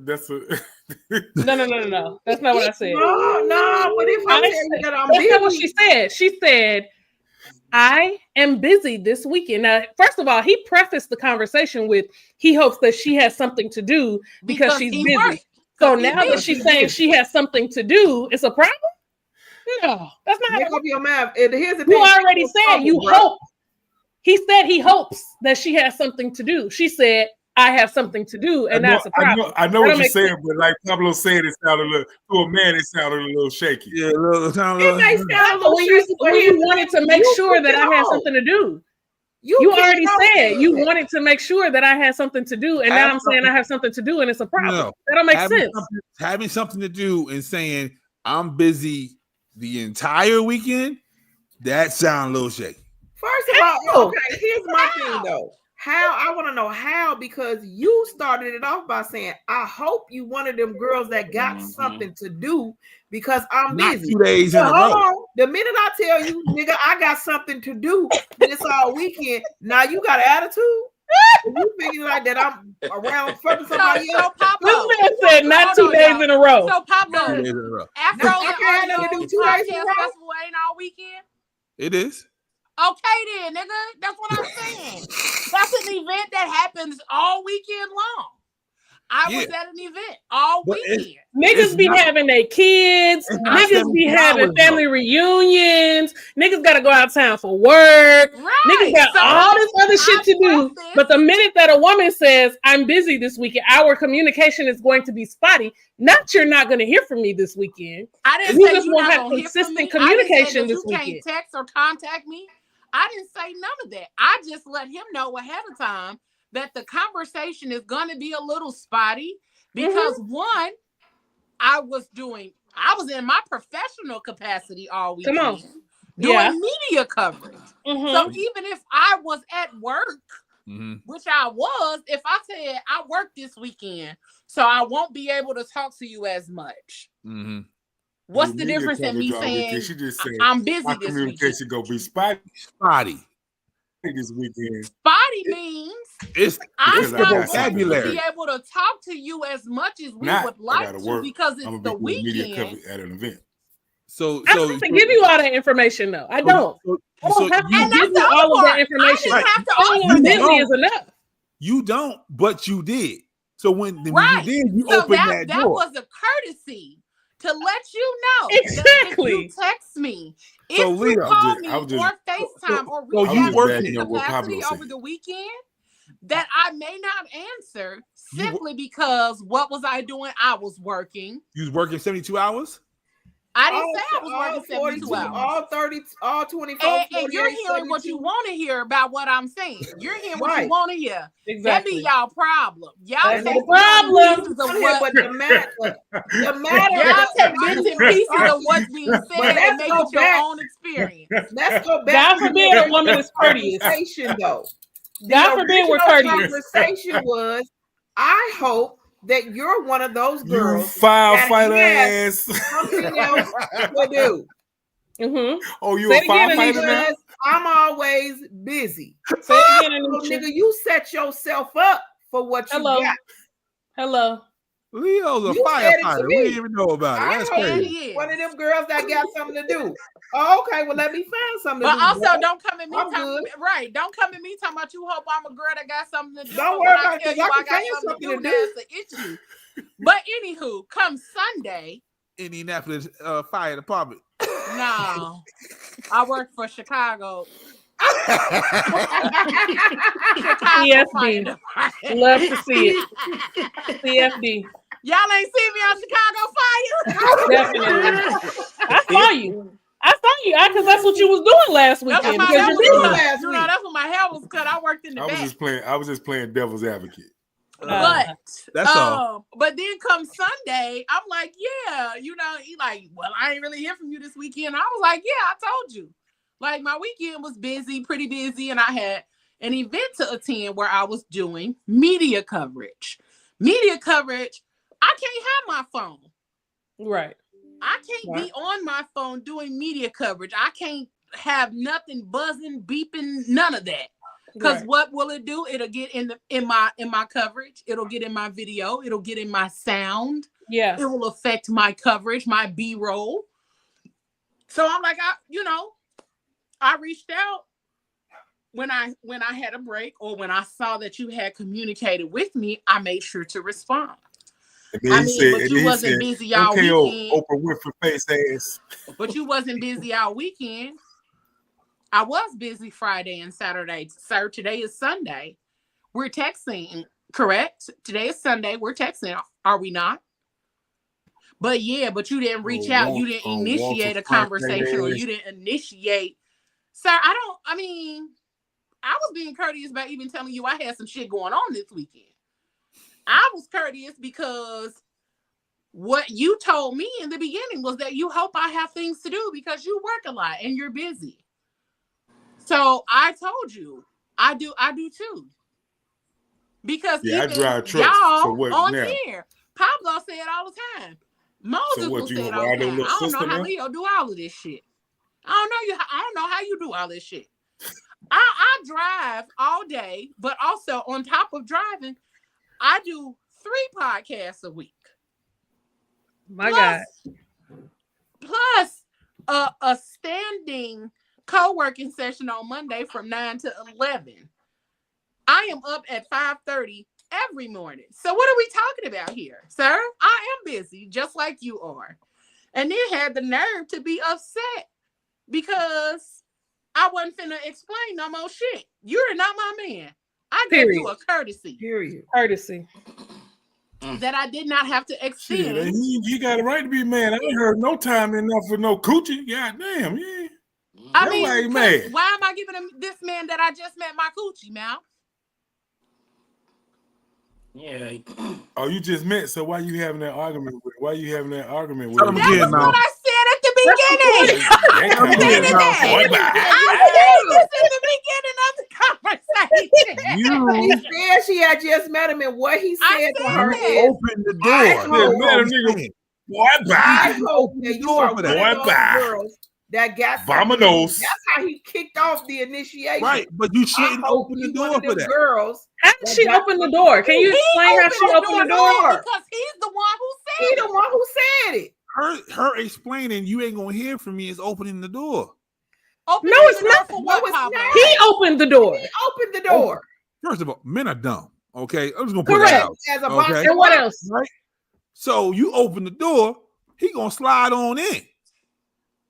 No. That's not what I said. No. But if I tell you that I'm busy, that's not what she said. She said, I am busy this weekend. Now, first of all, he prefaced the conversation with he hopes that she has something to do because she's busy. Right. So now that she's saying she has something to do, it's a problem? No, that's not. Make up your mind. And here's the thing. You already said you hope. He said he hopes that she has something to do. She said, I have something to do, and that's a problem. I know what you're saying, but like Pablo said, it sounded a little, to a man, it sounded a little shaky. Yeah, it may sound a little shaky when you wanted to make sure that I had something to do. You already said you wanted to make sure that I had something to do, and now I'm saying I have something to do, and it's a problem. No, that don't make sense. Having something to do and saying I'm busy the entire weekend, that sounds a little shaky. First of all, okay, here's my thing though. How I want to know how, because you started it off by saying, I hope you one of them girls that got something to do because I'm busy. 2 days in a row. The minute I tell you, nigga, I got something to do this all weekend, now you got an attitude? You thinking like that I'm around fucking somebody else? This man said not 2 days in a row. So Pablo, after all the do 2 days in a row, festival ain't all weekend? It is. Okay then, nigga. That's what I'm saying. That's an event that happens all weekend long. I was at an event all weekend. Niggas be having their kids. Niggas be having family reunions. Niggas got to go out of town for work. Right. Niggas got all this other shit to do. But the minute that a woman says, I'm busy this weekend, our communication is going to be spotty. Not you're not going to hear from me this weekend. I didn't say you won't have consistent communication this weekend. You can't text or contact me. I didn't say none of that. I just let him know ahead of time that the conversation is going to be a little spotty because one, I was in my professional capacity all weekend doing media coverage. So even if I was at work, which I was, if I said I work this weekend, so I won't be able to talk to you as much. What's the difference in me saying she just said, I'm busy my this communication weekend? Gonna be spotty this weekend. Spotty means I'm not going to be able to talk to you as much as we would like to because it's the weekend at an event. So I don't have to give you all that information though. I don't. I don't have to give you all of that information. I didn't have to I'm busy is enough. You don't, but you did. So when you did, you so opened that door. That was a courtesy to let you know exactly. That if you text me, if you call me or FaceTime or reach out to capacity over the weekend, that I may not answer simply because what was I doing? I was working. You was working 72 hours? I didn't say I was working 72 hours. All 30, all 24. And you're hearing what you want to hear about what I'm saying. You're hearing what you want to hear. Exactly. That be y'all problem. Y'all take pieces of what the matter. Y'all take bits and pieces of what's being said and make it your own experience. Let's go back. God forbid a woman is courteous. Though. God forbid we're courteous. The conversation was, I hope that you're one of those girls. You firefighter ass. Something else to do. Oh, you a firefighter now? I'm always busy. Say it again, nigga, you set yourself up for what you got. Hello. Leo's a firefighter. We didn't even know about it. That's crazy. One of them girls that got something to do. Oh, okay, well, let me find something to do. But also, don't come at me Don't come at me talking about you hope I'm a girl that got something to do. Don't worry about it. I got something to do. That's the issue. But anywho, come Sunday. Indianapolis Fire Department. No. I work for Chicago. CFD. Love to see it. CFD. Y'all ain't seen me on Chicago Fire? Definitely. I saw you. Because that's what you was doing last weekend. That's when my hair was cut. I worked in the back. I was just playing devil's advocate. But that's all. But then come Sunday, I'm like, he like, well, I ain't really hear from you this weekend. I was like, yeah, I told you. Like my weekend was pretty busy, and I had an event to attend where I was doing media coverage. I can't have my phone. Right. I can't be on my phone doing media coverage. I can't have nothing buzzing, beeping, none of that. Because what will it do? It'll get in my coverage. It'll get in my video. It'll get in my sound. Yeah. It will affect my coverage, my B-roll. So I'm like, I reached out when I had a break, or when I saw that you had communicated with me. I made sure to respond. But you wasn't busy all weekend. Oprah Winfrey face ass. But you wasn't busy all weekend. I was busy Friday and Saturday, sir. Today is Sunday. We're texting, correct? Today is Sunday. We're texting, are we not? But yeah, but you didn't reach out. You didn't initiate a conversation, or you didn't initiate. Sir, I was being courteous by even telling you I had some shit going on this weekend. I was courteous because what you told me in the beginning was that you hope I have things to do because you work a lot and you're busy. So I told you, I do too. Because I drive trucks. Y'all on here, Pablo say it all the time. Moses will say it all the time. I don't know how Leo do all of this shit. I don't know how you do all this shit. I drive all day, but also on top of driving, I do 3 podcasts a week. My God. Plus a standing co-working session on Monday from 9 to 11. I am up at 5:30 every morning. So what are we talking about here, sir? I am busy, just like you are. And then had the nerve to be upset because I wasn't finna explain no more shit. You're not my man. I gave you a courtesy. Courtesy. That I did not have to extend. Shit, he got a right to be mad. I ain't heard no time enough for no coochie. God damn, yeah. I mean, why am I giving him this man that I just met my coochie, Mal? Yeah. Oh, you just met. So why you having that argument with? Why you having that argument with? That was what I said at the beginning. I said this in the beginning of the conversation. He said she had just met him, and what he said to her is, "Open the door." I hope that you are one of those girls that got Vamonos. That's how he kicked off the initiation. Right, but you shouldn't open the door for that. Girls, how did she open the door? Can you explain how she opened the door? Because he's the one who said it. He's the one who said it. Her explaining you ain't gonna hear from me is opening the door. No, it's not. He opened the door. He opened the door. First of all, men are dumb. Okay, I'm just gonna put it out. Okay? And what else? Right. So you open the door, he gonna slide on in.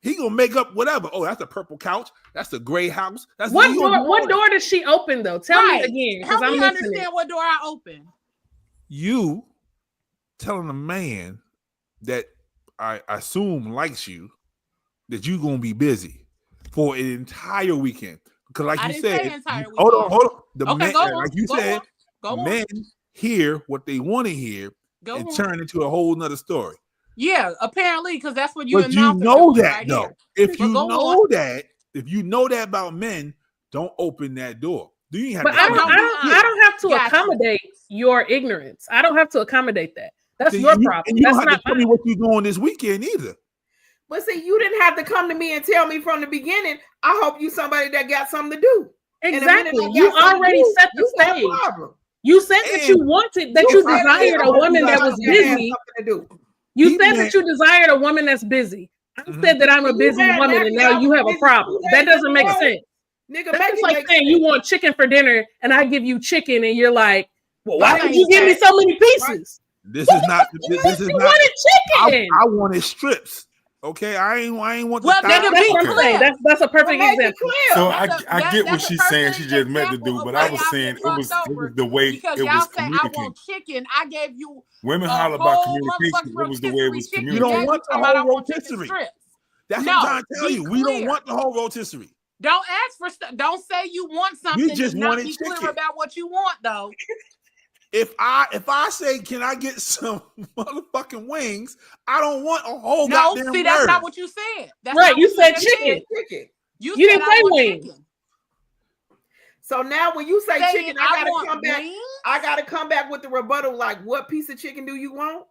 He gonna make up whatever. Oh, that's a purple couch. That's a gray house. That's what door? What door did she open though? Tell me again, because I'm understand what door I opened. You telling a man that I assume likes you that you gonna be busy for an entire weekend. Because like you said, hold on. Like you said, men hear what they want to hear and turn into a whole nother story. Yeah, apparently, because that's what you. But you know that though. If you know that about men, don't open that door. Do you have? But I don't have to accommodate your ignorance. I don't have to accommodate that. That's your problem. And you don't have to tell me what you're doing this weekend either. But see, you didn't have to come to me and tell me from the beginning. I hope you somebody that got something to do. Exactly. You already set the stage. You said that you wanted, that you desired a woman that was busy. You said that you desired a woman that's busy. I said that I'm a busy woman, and now you have a problem. That doesn't make sense. Nigga, that's like saying you want chicken for dinner, and I give you chicken, and you're like, well, why did you give me so many pieces? This is not. This is not. Wanted chicken. I wanted strips. Okay, I ain't want. Well, that's a perfect example. So I get what she's saying. She just met the dude, but I was saying it was the way because it y'all was say I want chicken. I gave you. Women holler about communication. It was the way it was communicated. You don't want the whole rotisserie. That's what I'm trying to tell you. We don't want the whole rotisserie. Don't ask for stuff. Don't say you want something. You just not wanted be chicken. clear about what you want, though. If I say, can I get some motherfucking wings? I don't want a whole goddamn see, that's not what you said. That's right, you said chicken. You didn't say wings. Chicken. So now when you say chicken, I gotta come back. Wings? I gotta come back with the rebuttal. Like, what piece of chicken do you want?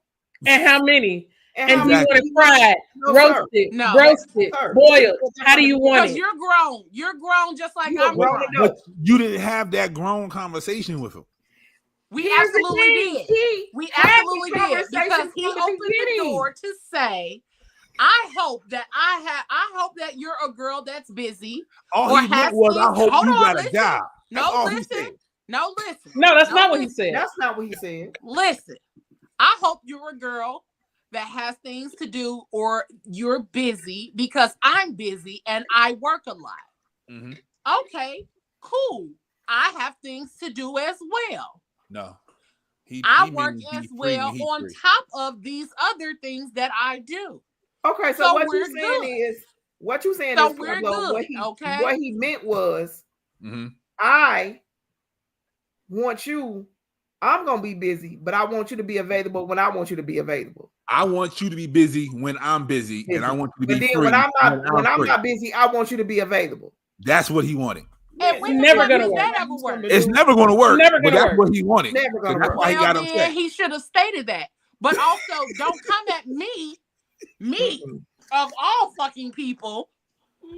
And how many? And do you want it fried, roasted, boiled? How do you want it? Because you're grown. You're grown just like I'm grown. But you didn't have that grown conversation with him. We absolutely did. We absolutely did. Because he opened the door to say, I hope that you're a girl that's busy. All he meant was, I hope you got a job. That's all he said. No, listen. No, that's not what he said. That's not what he said. Listen, I hope you're a girl that has things to do, or you're busy, because I'm busy and I work a lot. Mm-hmm. Okay, cool. I have things to do as well. No. I work as well on top of these other things that I do. Okay, so what you're saying is, what we're good. What he meant was, mm-hmm. I want you. I'm gonna be busy, but I want you to be available when I want you to be available. I want you to be busy when I'm busy. And I want you to be free when I'm not busy. I want you to be available. That's what he wanted. And when never gonna work. It's never going to work. But that's what he wanted. Never gonna that's work. why he got upset. He should have stated that. But also, don't come at me of all fucking people,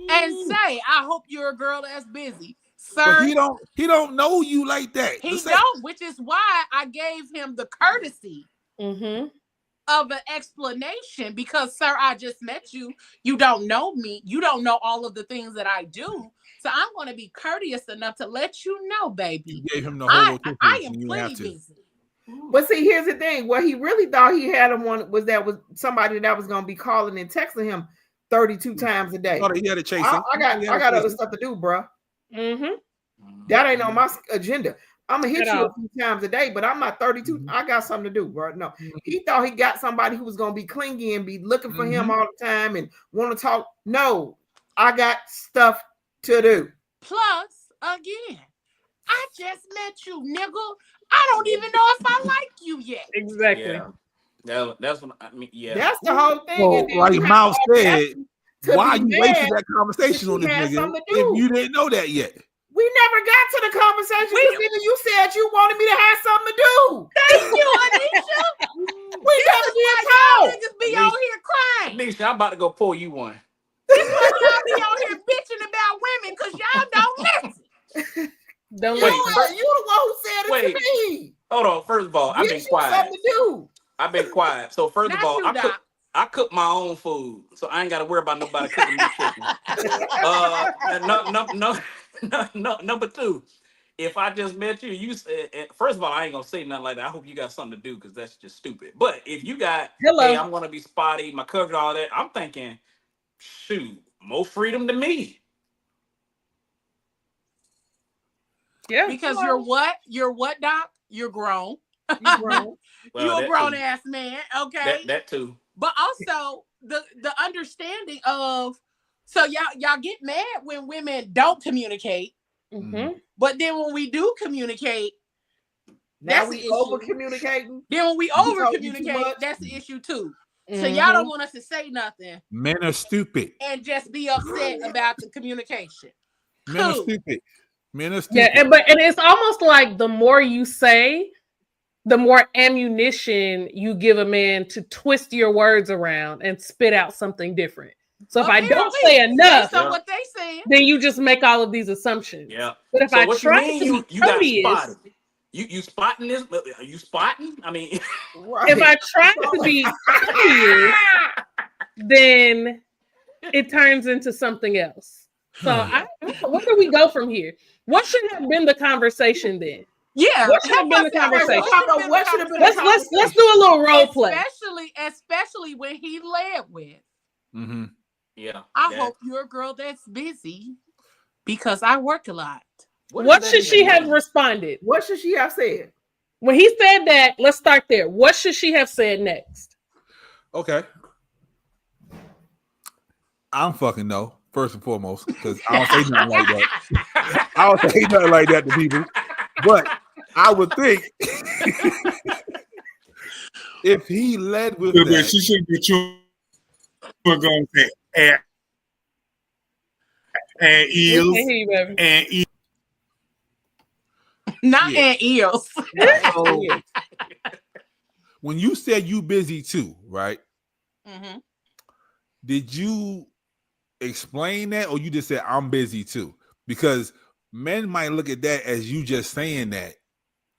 and say, I hope you're a girl that's busy. Sir, but he don't know you like that. He don't, which is why I gave him the courtesy of an explanation, because, sir, I just met you. You don't know me. You don't know all of the things that I do. So I'm going to be courteous enough to let you know, baby. You gave him the whole I am plenty busy. But see, here's the thing. What he really thought he had him on was somebody that was going to be calling and texting him 32 times a day. He had to chase him. I got other stuff to do, bro. That ain't on my agenda. I'm gonna hit you a few times a day, but I'm not 32. I got something to do, bro. No, he thought he got somebody who was gonna be clingy and be looking for him all the time and want to talk. No, I got stuff to do. Plus, again, I just met you, nigga. I don't even know if I like you yet. Exactly. Yeah. That's what I mean. Yeah, that's the whole thing. Well, like Miles said, why you wasted that conversation on this nigga if you didn't know that yet? We never got to the conversation because nigga, you said you wanted me to have something to do. Thank you, Anisha. We never did talk. Niggas be out here crying. Anisha, I'm about to go pour you one. This why y'all be out here bitching about women, because y'all don't listen. Don't you the one who said it to me. Hold on. First of all, I've been quiet. Something to do. I've been quiet. So first of all, I cook my own food, so I ain't got to worry about nobody cooking me chicken. Number two, if I just met you, you said, first of all, I ain't gonna say nothing like that. I hope you got something to do, because that's just stupid. But if you got, hey, I'm gonna be spotty, my coverage, all that, I'm thinking, shoot, more freedom to me. Yeah, because you're what, Doc? You're grown. You're grown. Well, you're a grown ass man. Okay, that too. But also the understanding of, so y'all get mad when women don't communicate, but then when we do communicate, now we over communicating. Then when we over communicate, that's the issue too. So y'all don't want us to say nothing. Men are stupid and just be upset about the communication. Men are stupid. Men are stupid. Yeah, and it's almost like the more you say, the more ammunition you give a man to twist your words around and spit out something different. So if I don't say enough, what they saying, then you just make all of these assumptions. Yeah. But if I try to be courteous, you spotting this? Are you spotting? I mean, if I try to be courteous, then it turns into something else. So where do we go from here? What should have been the conversation then? Yeah, what should have been the conversation? Let's do a little role play, especially when he led with. Yeah, I hope you're a girl that's busy because I work a lot. What should she have responded? What should she have said? When he said that, let's start there. What should she have said next? Okay. I don't fucking know, first and foremost, because I don't say nothing like that. I don't say nothing like that to people. But I would think if he led with that, she should be true. We're going to say and eels and eels. Not and eels. So, when you said you busy too, right? Did you explain that, or you just said I'm busy too? Because men might look at that as you just saying that,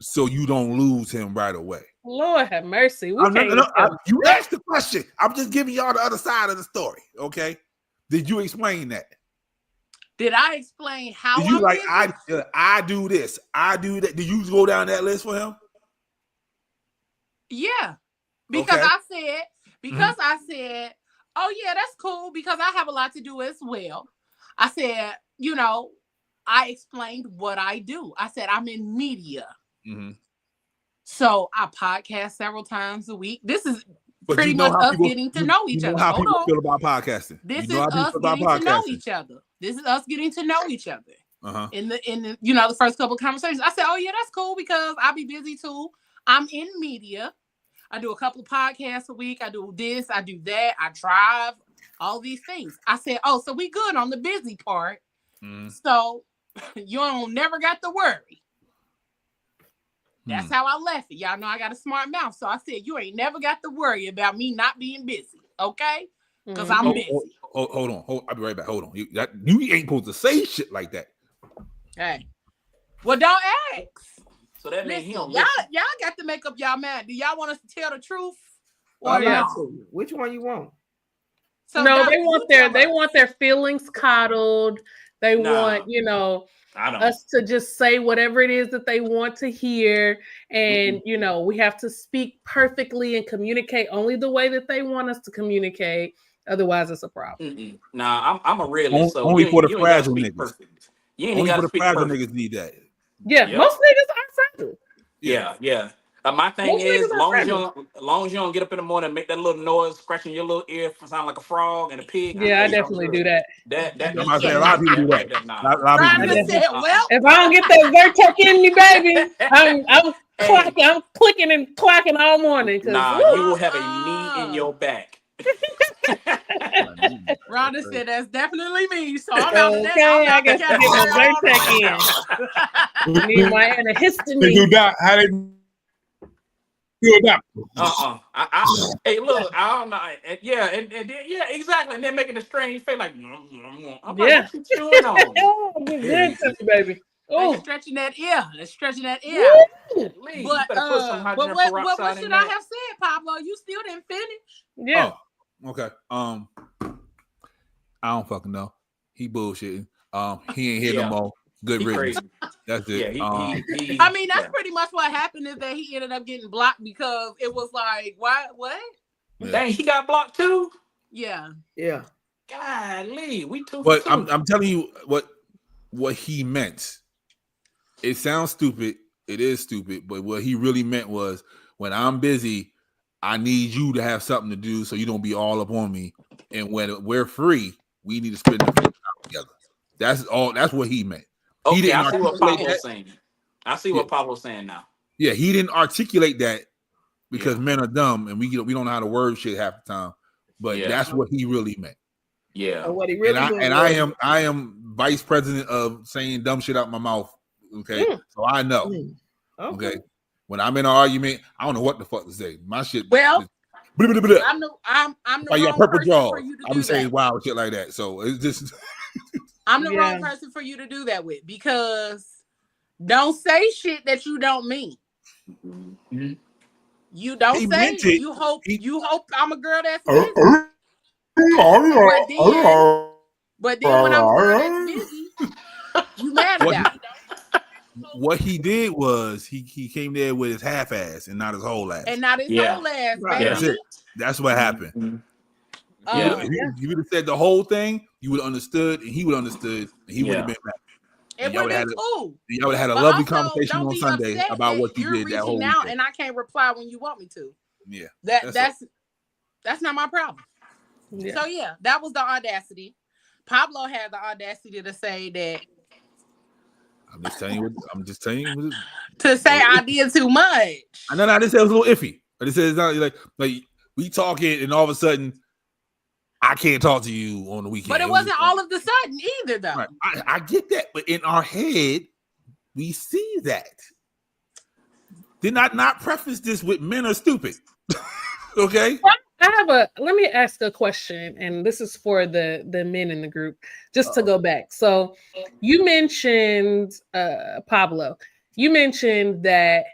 so you don't lose him right away? Lord have mercy. You asked the question. I'm just giving y'all the other side of the story. Okay. Did you explain that? Did I explain how Did you I'm busy? I do this, I do that? Did you go down that list for him? Yeah. Because Okay. I said, oh yeah, that's cool because I have a lot to do as well. I said, I explained what I do. I said, I'm in media. Mm-hmm. So I podcast several times a week. This is But pretty much us getting to know each other. You know how people feel about podcasting. This is us getting to know each other. This is us getting to know each other. Uh-huh. In the the first couple of conversations, I said, oh yeah, that's cool because I'll be busy too. I'm in media. I do a couple of podcasts a week. I do this, I do that. I drive, all these things. I said, oh, so we good on the busy part. Mm. So you don't never got to worry. That's how I left it. Y'all know I got a smart mouth. So I said, you ain't never got to worry about me not being busy. Okay? Because I'm busy. Hold on. I'll be right back. Hold on. You ain't supposed to say shit like that. Hey. Well, don't ask. So that means y'all got to make up y'all mind. Do y'all want us to tell the truth? Or not? Which one you want? So no, they want their feelings coddled. They want, us to just say whatever it is that they want to hear. And, we have to speak perfectly and communicate only the way that they want us to communicate. Otherwise, it's a problem. Nah, I'm a realist. So only for the fragile niggas. You ain't only got for to the speak fragile perfect. niggas need that. Yeah, most niggas are fragile. Yeah. My thing is, as long as you don't get up in the morning and make that little noise, scratching your little ear, sound like a frog and a pig. Yeah, I definitely do that. I'm about to say a lot of people do that. If I don't get that Vertex in me, baby, I'm clicking and clacking all morning. You will have a knee in your back. Rhonda said that's definitely me. So I'm out of that. I got to get my Vertex in. Need my antihistamine. They do that. How they do that? Hey, look, I don't know. Yeah, exactly. And they're making a strange face like, I'm like, what you chewing on? Good, baby. They're stretching that ear. But what should I have said, Pablo? You still didn't finish. Yeah. Oh, okay. I don't fucking know. He bullshitting. He ain't here no more. Good riddance. That's it. I mean, that's pretty much what happened is that he ended up getting blocked because it was like, what? Yeah. Dang, he got blocked too? Yeah. Golly, we too. But I'm telling you what he meant. It sounds stupid. It is stupid. But what he really meant was, when I'm busy, I need you to have something to do so you don't be all up on me. And when we're free, we need to spend the free time together. That's all. That's what he meant. Okay, I see what Pablo's saying. I see what Pablo's saying now. Yeah, he didn't articulate that because men are dumb and we don't know how to word shit half the time. But that's what he really meant. Yeah. So what he really I am vice president of saying dumb shit out my mouth. Okay, so I know. Okay, when I'm in an argument, I don't know what the fuck to say. My shit. Well, I'm the wrong purple person jaw. for you to do I'm saying that. wild shit like that. So it's just. I'm the wrong person for you to do that with because don't say shit that you don't mean. Mm-hmm. You don't say it. You hope I'm a girl that's busy. But then when I'm a girl that's busy, you mad about it. What he did was he came there with his half ass and not his whole ass. And not his whole ass, baby. That's it. That's what happened. Mm-hmm. If you would have said the whole thing, you would have understood, and he would have understood, and he would have been back. It would have been cool. Y'all would have had a lovely conversation on Sunday about what you did that whole weekend. And I can't reply when you want me to. Yeah, that's not my problem. Yeah. So that was the audacity. Pablo had the audacity to say that. I'm just telling you. To say I did too much. I know. I just said it was a little iffy. I just said it's not like we talking, and all of a sudden, I can't talk to you on the weekend. But it wasn't all of the sudden either, though. Right. I get that, but in our head, we see that. Did not preface this with men are stupid. Okay. Let me ask a question, and this is for the men in the group, just to go back. So you mentioned Pablo. you mentioned that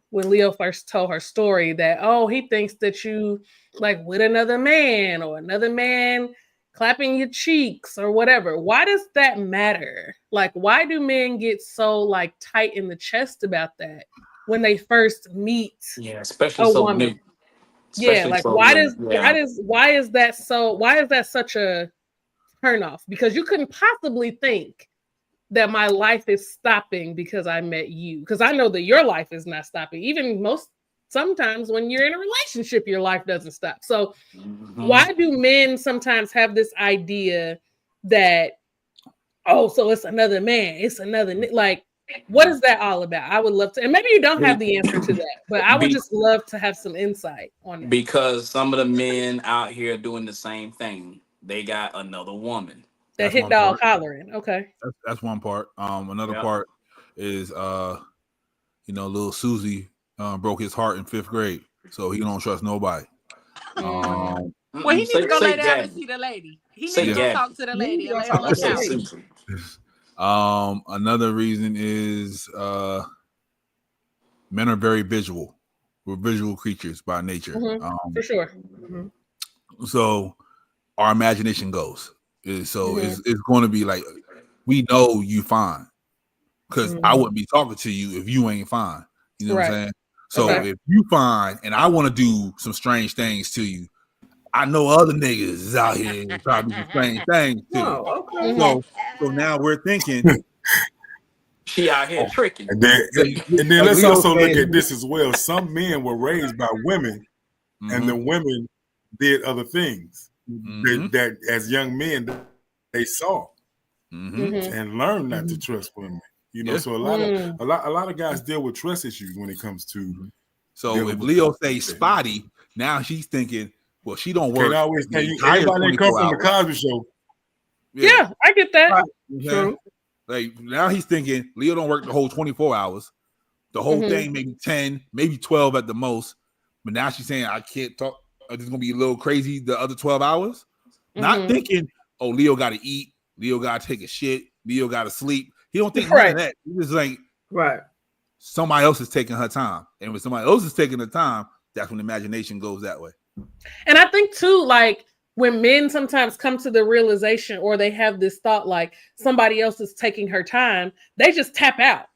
when Leo first told her story that, oh, he thinks that you like with another man or another man clapping your cheeks or whatever. Why does that matter? Like, why do men get so like tight in the chest about that when they first meet especially a so woman? new. Yeah, like why is that such a turn off? Because you couldn't possibly think that my life is stopping because I met you. Because I know that your life is not stopping. Even sometimes when you're in a relationship, your life doesn't stop. So why do men sometimes have this idea that, oh, so it's another man, it's another, like, what is that all about? I would love to, and maybe you don't have the answer to that, but I would just love to have some insight on it. Because some of the men out here doing the same thing. They got another woman. That hit dog hollering. Okay. That's one part. Another part is little Susie broke his heart in 5th grade, so he don't trust nobody. Well, he needs to go lay down and see the lady. He needs to go talk to the lady and lay on the couch. Another reason is men are very visual. We're visual creatures by nature. For sure. So our imagination goes. It's going to be like, we know you fine, because I wouldn't be talking to you if you ain't fine. You know what I'm saying? So if you fine and I want to do some strange things to you, I know other niggas is out here trying to do some strange things to you. So now we're thinking she out here tricking. And then let's also look at this as well. Some men were raised by women, and the women did other things that as young men they saw and learned not to trust women. So a lot of guys deal with trust issues when it comes to. So if Leo says spotty, now she's thinking, well, she don't work. Everybody come from the Cosby Show. Yeah, I get that. Right. True. Like now he's thinking Leo don't work the whole 24 hours. The whole thing maybe 10, maybe 12 at the most. But now she's saying I can't talk. It's gonna be a little crazy the other 12 hours. Not thinking, oh, Leo got to eat. Leo got to take a shit. Leo got to sleep. He don't think none of that. He's just like, somebody else is taking her time. And when somebody else is taking the time, that's when imagination goes that way. And I think too, like when men sometimes come to the realization or they have this thought like somebody else is taking her time, they just tap out.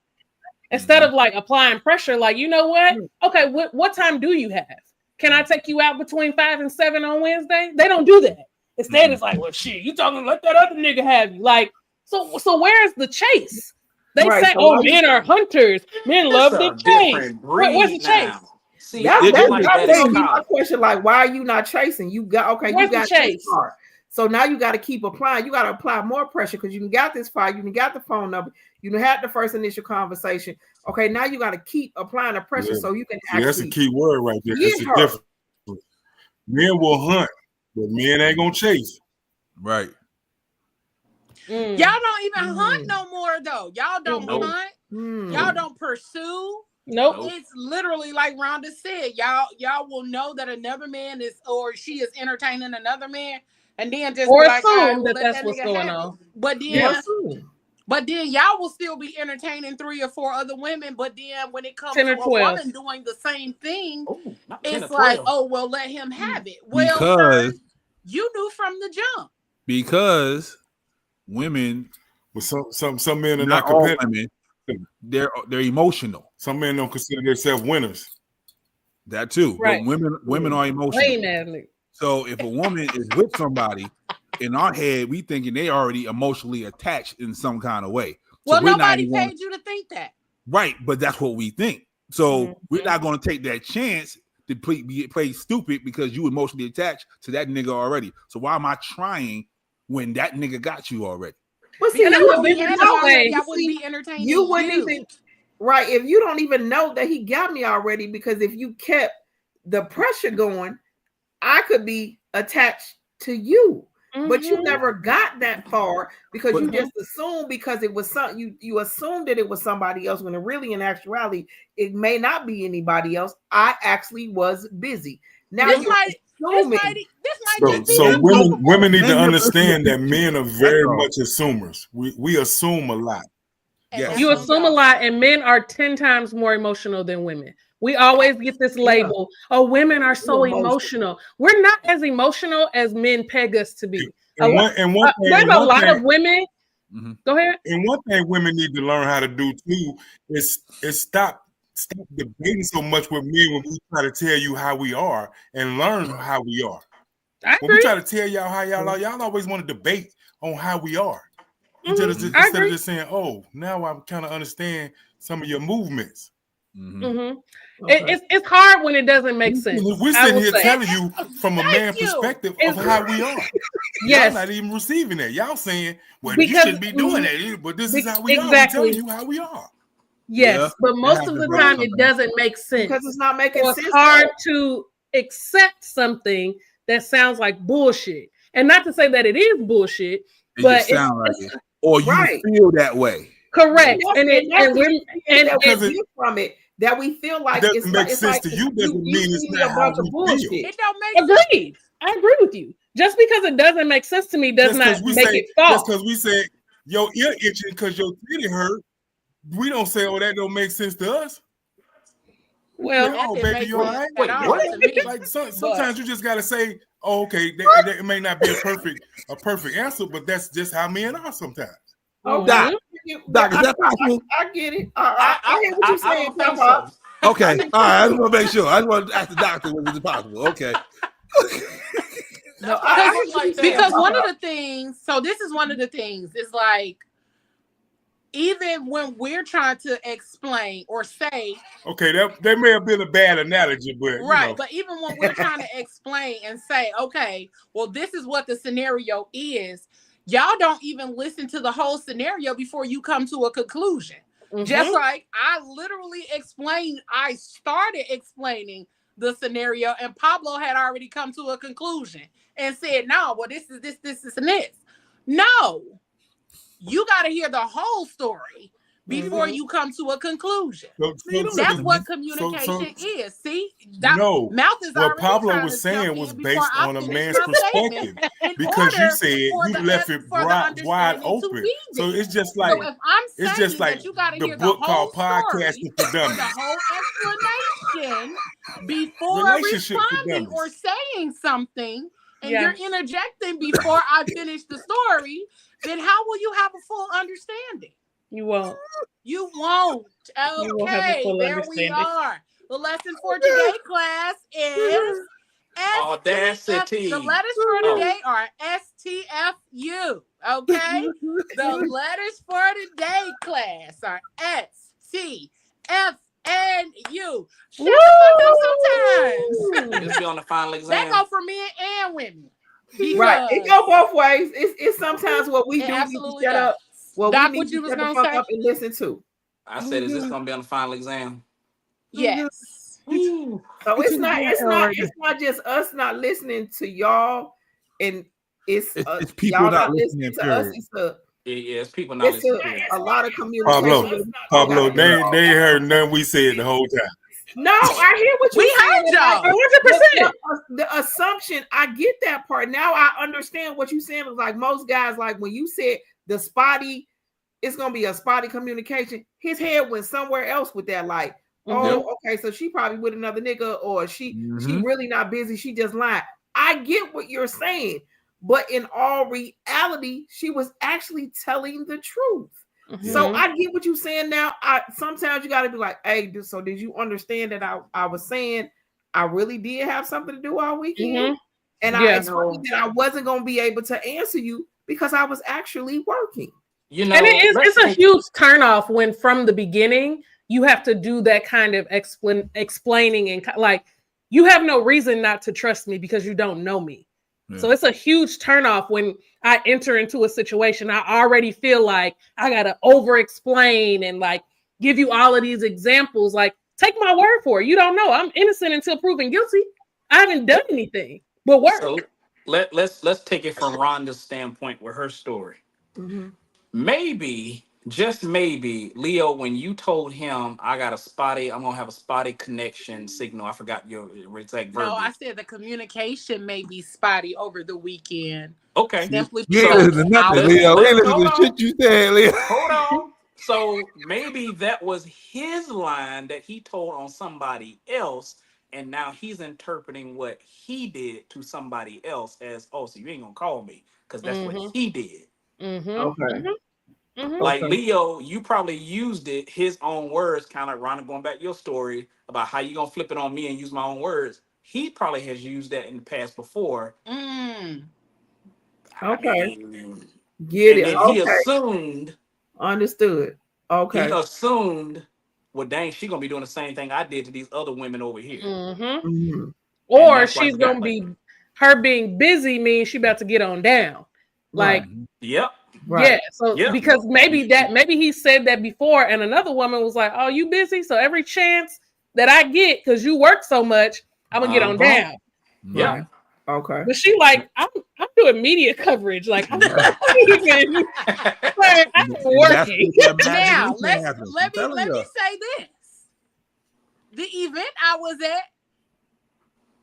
Instead of like applying pressure, like, you know what? Okay, what time do you have? Can I take you out between 5 and 7 on Wednesday? They don't do that. Instead, it's like, well, shit, you talking, let that other nigga have you. Like, so where's the chase? They say, so men are hunters. Men love the chase. Where's the chase? See, that's my question. Like, why are you not chasing? You got the chase. So now you got to keep applying. You got to apply more pressure because you got this fire. You got the phone number. You had the first initial conversation. Okay, now you got to keep applying the pressure so you can actually. That's a key word right there. It's a difference. Men will hunt, but men ain't gonna chase. Right. Y'all don't even hunt no more, though. Y'all don't hunt. Y'all don't pursue. Nope. It's literally like Rhonda said. Y'all will know that another man is or she is entertaining another man, and then just or like, assume that's what's going on. But then y'all will still be entertaining 3 or 4 other women. But then when it comes to a woman doing the same thing, it's like, oh, well, let him have it. Well, sir, you knew from the jump. Because women, some men are not competitive. They're emotional. Some men don't consider themselves winners. That too. Right. But women are emotional. So if a woman is with somebody, in our head, we thinking they already emotionally attached in some kind of way. Well, so nobody paid you to think that. Right, but that's what we think. So we're not going to take that chance to play stupid because you emotionally attached to that nigga already. So why am I trying when that nigga got you already? Well, see, y'all wouldn't be entertaining. You wouldn't even right if you don't even know that he got me already. Because if you kept the pressure going, I could be attached to you. But you never got that far because you just assumed because it was you assumed that it was somebody else when really in actuality it may not be anybody else. I actually was busy. Now this might so women need to understand that men are very much assumers. We assume a lot. Yes. You assume a lot, and men are 10 times more emotional than women. We always get this label, oh, women are so emotional. We're not as emotional as men peg us to be. There's a lot of women. Go ahead. And one thing women need to learn how to do too is stop debating so much with men when we try to tell you how we are and learn how we are. When we try to tell y'all how y'all are, y'all always want to debate on how we are. Instead of just saying, oh, now I kind of understand some of your movements. Okay. It's hard when it doesn't make sense. We're sitting here telling you from a man perspective of how we are. Y'all not even receiving that. Y'all saying, well, you shouldn't be doing that, but this is how we are. We're telling you how we are. Yes, but most of the time it doesn't make sense. Because it's not making sense. It's hard to accept something that sounds like bullshit. And not to say that it is bullshit, but it. Or you feel that way. Correct. And from it that we feel like it doesn't make sense to you doesn't mean it's not how we feel. It don't make sense. I agree with you. Just because it doesn't make sense to me does not make it false. Just because we say your ear itching because your titty hurt, we don't say, oh, that don't make sense to us. Well, oh, baby, you all right? Like sometimes you just gotta say, oh, okay, that may not be a perfect answer, but that's just how men are sometimes. Oh, Doc, is that possible? I get it. I hear what you're saying, Papa. Okay, all right. I just want to make sure. I just want to ask the doctor whether it's possible. Okay. No, because one of the things. So this is one of the things. Is like, even when we're trying to explain or say, okay, that may have been a bad analogy, but right. But even when we're trying to explain and say, okay, well, this is what the scenario is. Y'all don't even listen to the whole scenario before you come to a conclusion. Just like I literally explained, I started explaining the scenario, and Pablo had already come to a conclusion and said, no, well, this is this, and this. No, you got to hear the whole story before you come to a conclusion. That's what communication is. See, no, mouth is what Pablo was saying was based on a man's perspective because you said you left it wide open. So it's just like the book called Podcasting for Dummies. The whole explanation before responding or saying something, and you're interjecting before I finish the story, then how will you have a full understanding? You won't. You won't. Okay, there we are. The lesson for today, class, is Audacity. The letters for today are STFU. Okay? The letters for today, class, are STFU. Sometimes. Just be on the final exam. That go for men and women. Right. It go both ways. It's sometimes what we do. Absolutely set up. Well, Doc, we need what you to was shut the gonna fuck say? up and listen to. I said, is this gonna be on the final exam? Yes. So it's not just us not listening to y'all, and it's people y'all not listening to us. It's people not listening. A lot of communication. Pablo, they heard nothing we said the whole time. No, I hear what you heard y'all. 100%. The assumption, I get that part. Now I understand what you saying. Was like most guys, like when you said the spotty, it's gonna be a spotty communication. His head went somewhere else with that. Like, oh, okay, so she probably with another nigga, or she really not busy. She just lied. I get what you're saying, but in all reality, she was actually telling the truth. So I get what you're saying now. Sometimes you got to be like, hey, so did you understand that I was saying I really did have something to do all weekend? And I explained that I wasn't going to be able to answer you because I was actually working. You know, and it's a huge turnoff when from the beginning you have to do that kind of explaining and like you have no reason not to trust me because you don't know me. So it's a huge turnoff when I enter into a situation. I already feel like I got to over explain and like give you all of these examples. Like, take my word for it. You don't know. I'm innocent until proven guilty. I haven't done anything but work. So let's take it from Rhonda's standpoint with her story. Maybe, just maybe, Leo, when you told him I'm gonna have a spotty connection signal. I forgot your exact verbiage. No, I said the communication may be spotty over the weekend. Okay. Simply Leo. Ain't listen to the shit you said, Leo. Hold on. So maybe that was his line that he told on somebody else, and now he's interpreting what he did to somebody else as, oh, so you ain't gonna call me because that's what he did. Okay. Like Leo, you probably used it, his own words, kind of like Rhonda, going back to your story about how you gonna flip it on me and use my own words. He probably has used that in the past before. Okay. Get it. And then he assumed. Understood. Okay. He assumed, well, dang, she gonna be doing the same thing I did to these other women over here. Or she's gonna be, her being busy means she about to get on down. Like, yep. Right. Yeah, so because maybe he said that before, and another woman was like, "Oh, you busy? So every chance that I get, because you work so much, I'm gonna get on down." Yeah. Okay. But she like, I'm doing media coverage. Like, I'm not even I'm working. Now let me say this: the event I was at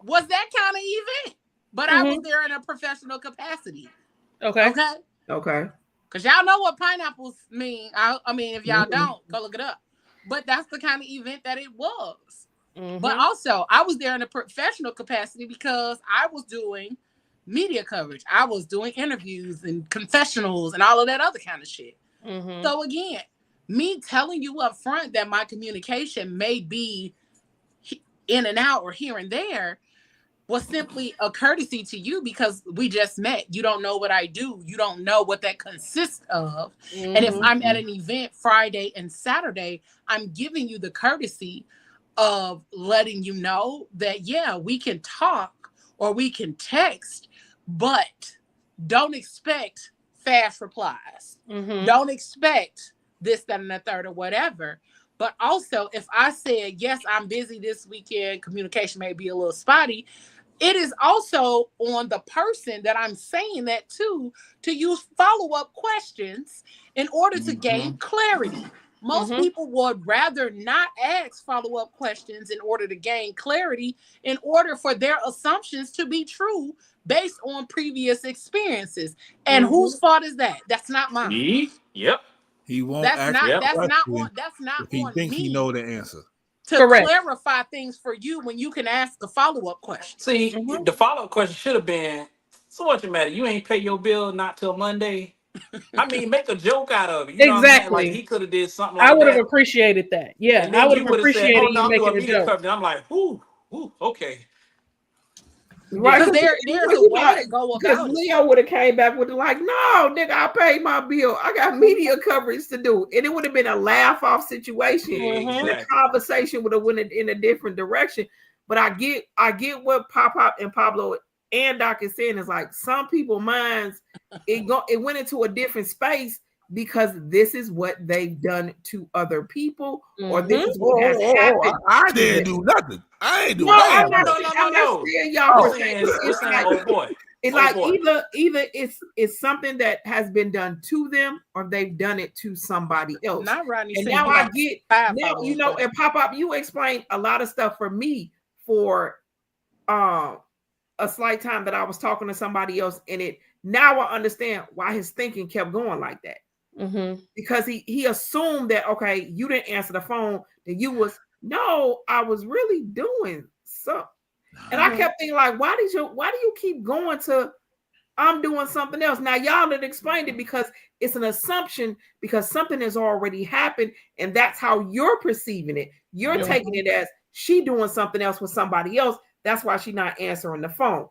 was that kind of event, but I was there in a professional capacity. Okay. Because y'all know what pineapples mean. I mean, if y'all don't, go look it up. But that's the kind of event that it was. But also, I was there in a professional capacity because I was doing media coverage. I was doing interviews and confessionals and all of that other kind of shit. So again, me telling you up front that my communication may be in and out or here and there was simply a courtesy to you because we just met. You don't know what I do. You don't know what that consists of. And if I'm at an event Friday and Saturday, I'm giving you the courtesy of letting you know that, yeah, we can talk or we can text, but don't expect fast replies. Don't expect this, that, and the third or whatever. But also, if I said, yes, I'm busy this weekend, communication may be a little spotty, it is also on the person that I'm saying that to use follow-up questions in order to gain clarity. Most people would rather not ask follow-up questions in order to gain clarity, in order for their assumptions to be true based on previous experiences. And whose fault is that? That's not mine. Me? Yep. He won't. That's not on he thinks me. He know the answer. To clarify things for you when you can ask a follow-up question. See, the follow-up question should have been, so what's the matter? You ain't pay your bill not till Monday? I mean, make a joke out of it. You know what I'm saying? Like, he could have did something like that. I would have appreciated that. Yeah, and then I would have appreciated said, you making a joke. And I'm like, ooh, okay. Right, because there's a way to go about it. Leo would have came back with like, no, nigga, I paid my bill. I got media coverage to do. And it would have been a laugh-off situation. And the conversation would have went in a different direction. But I get what Pop and Pablo and Doc is saying is like some people's minds, it went into a different space because this is what they've done to other people, or this is what has happened. I didn't do nothing. I ain't do nothing. No. Oh boy. It's like either it's something that has been done to them, or they've done it to somebody else. Not Rodney. And now I get now, you know, and Pop, you explained a lot of stuff for me for a slight time that I was talking to somebody else, and now I understand why his thinking kept going like that. Because he assumed that, okay, you didn't answer the phone, that you was, no, I was really doing something. And I kept thinking like, why do you keep going to I'm doing something else? Now y'all had explained it because it's an assumption, because something has already happened, and that's how you're perceiving it. You're taking it as she doing something else with somebody else. That's why she's not answering the phone.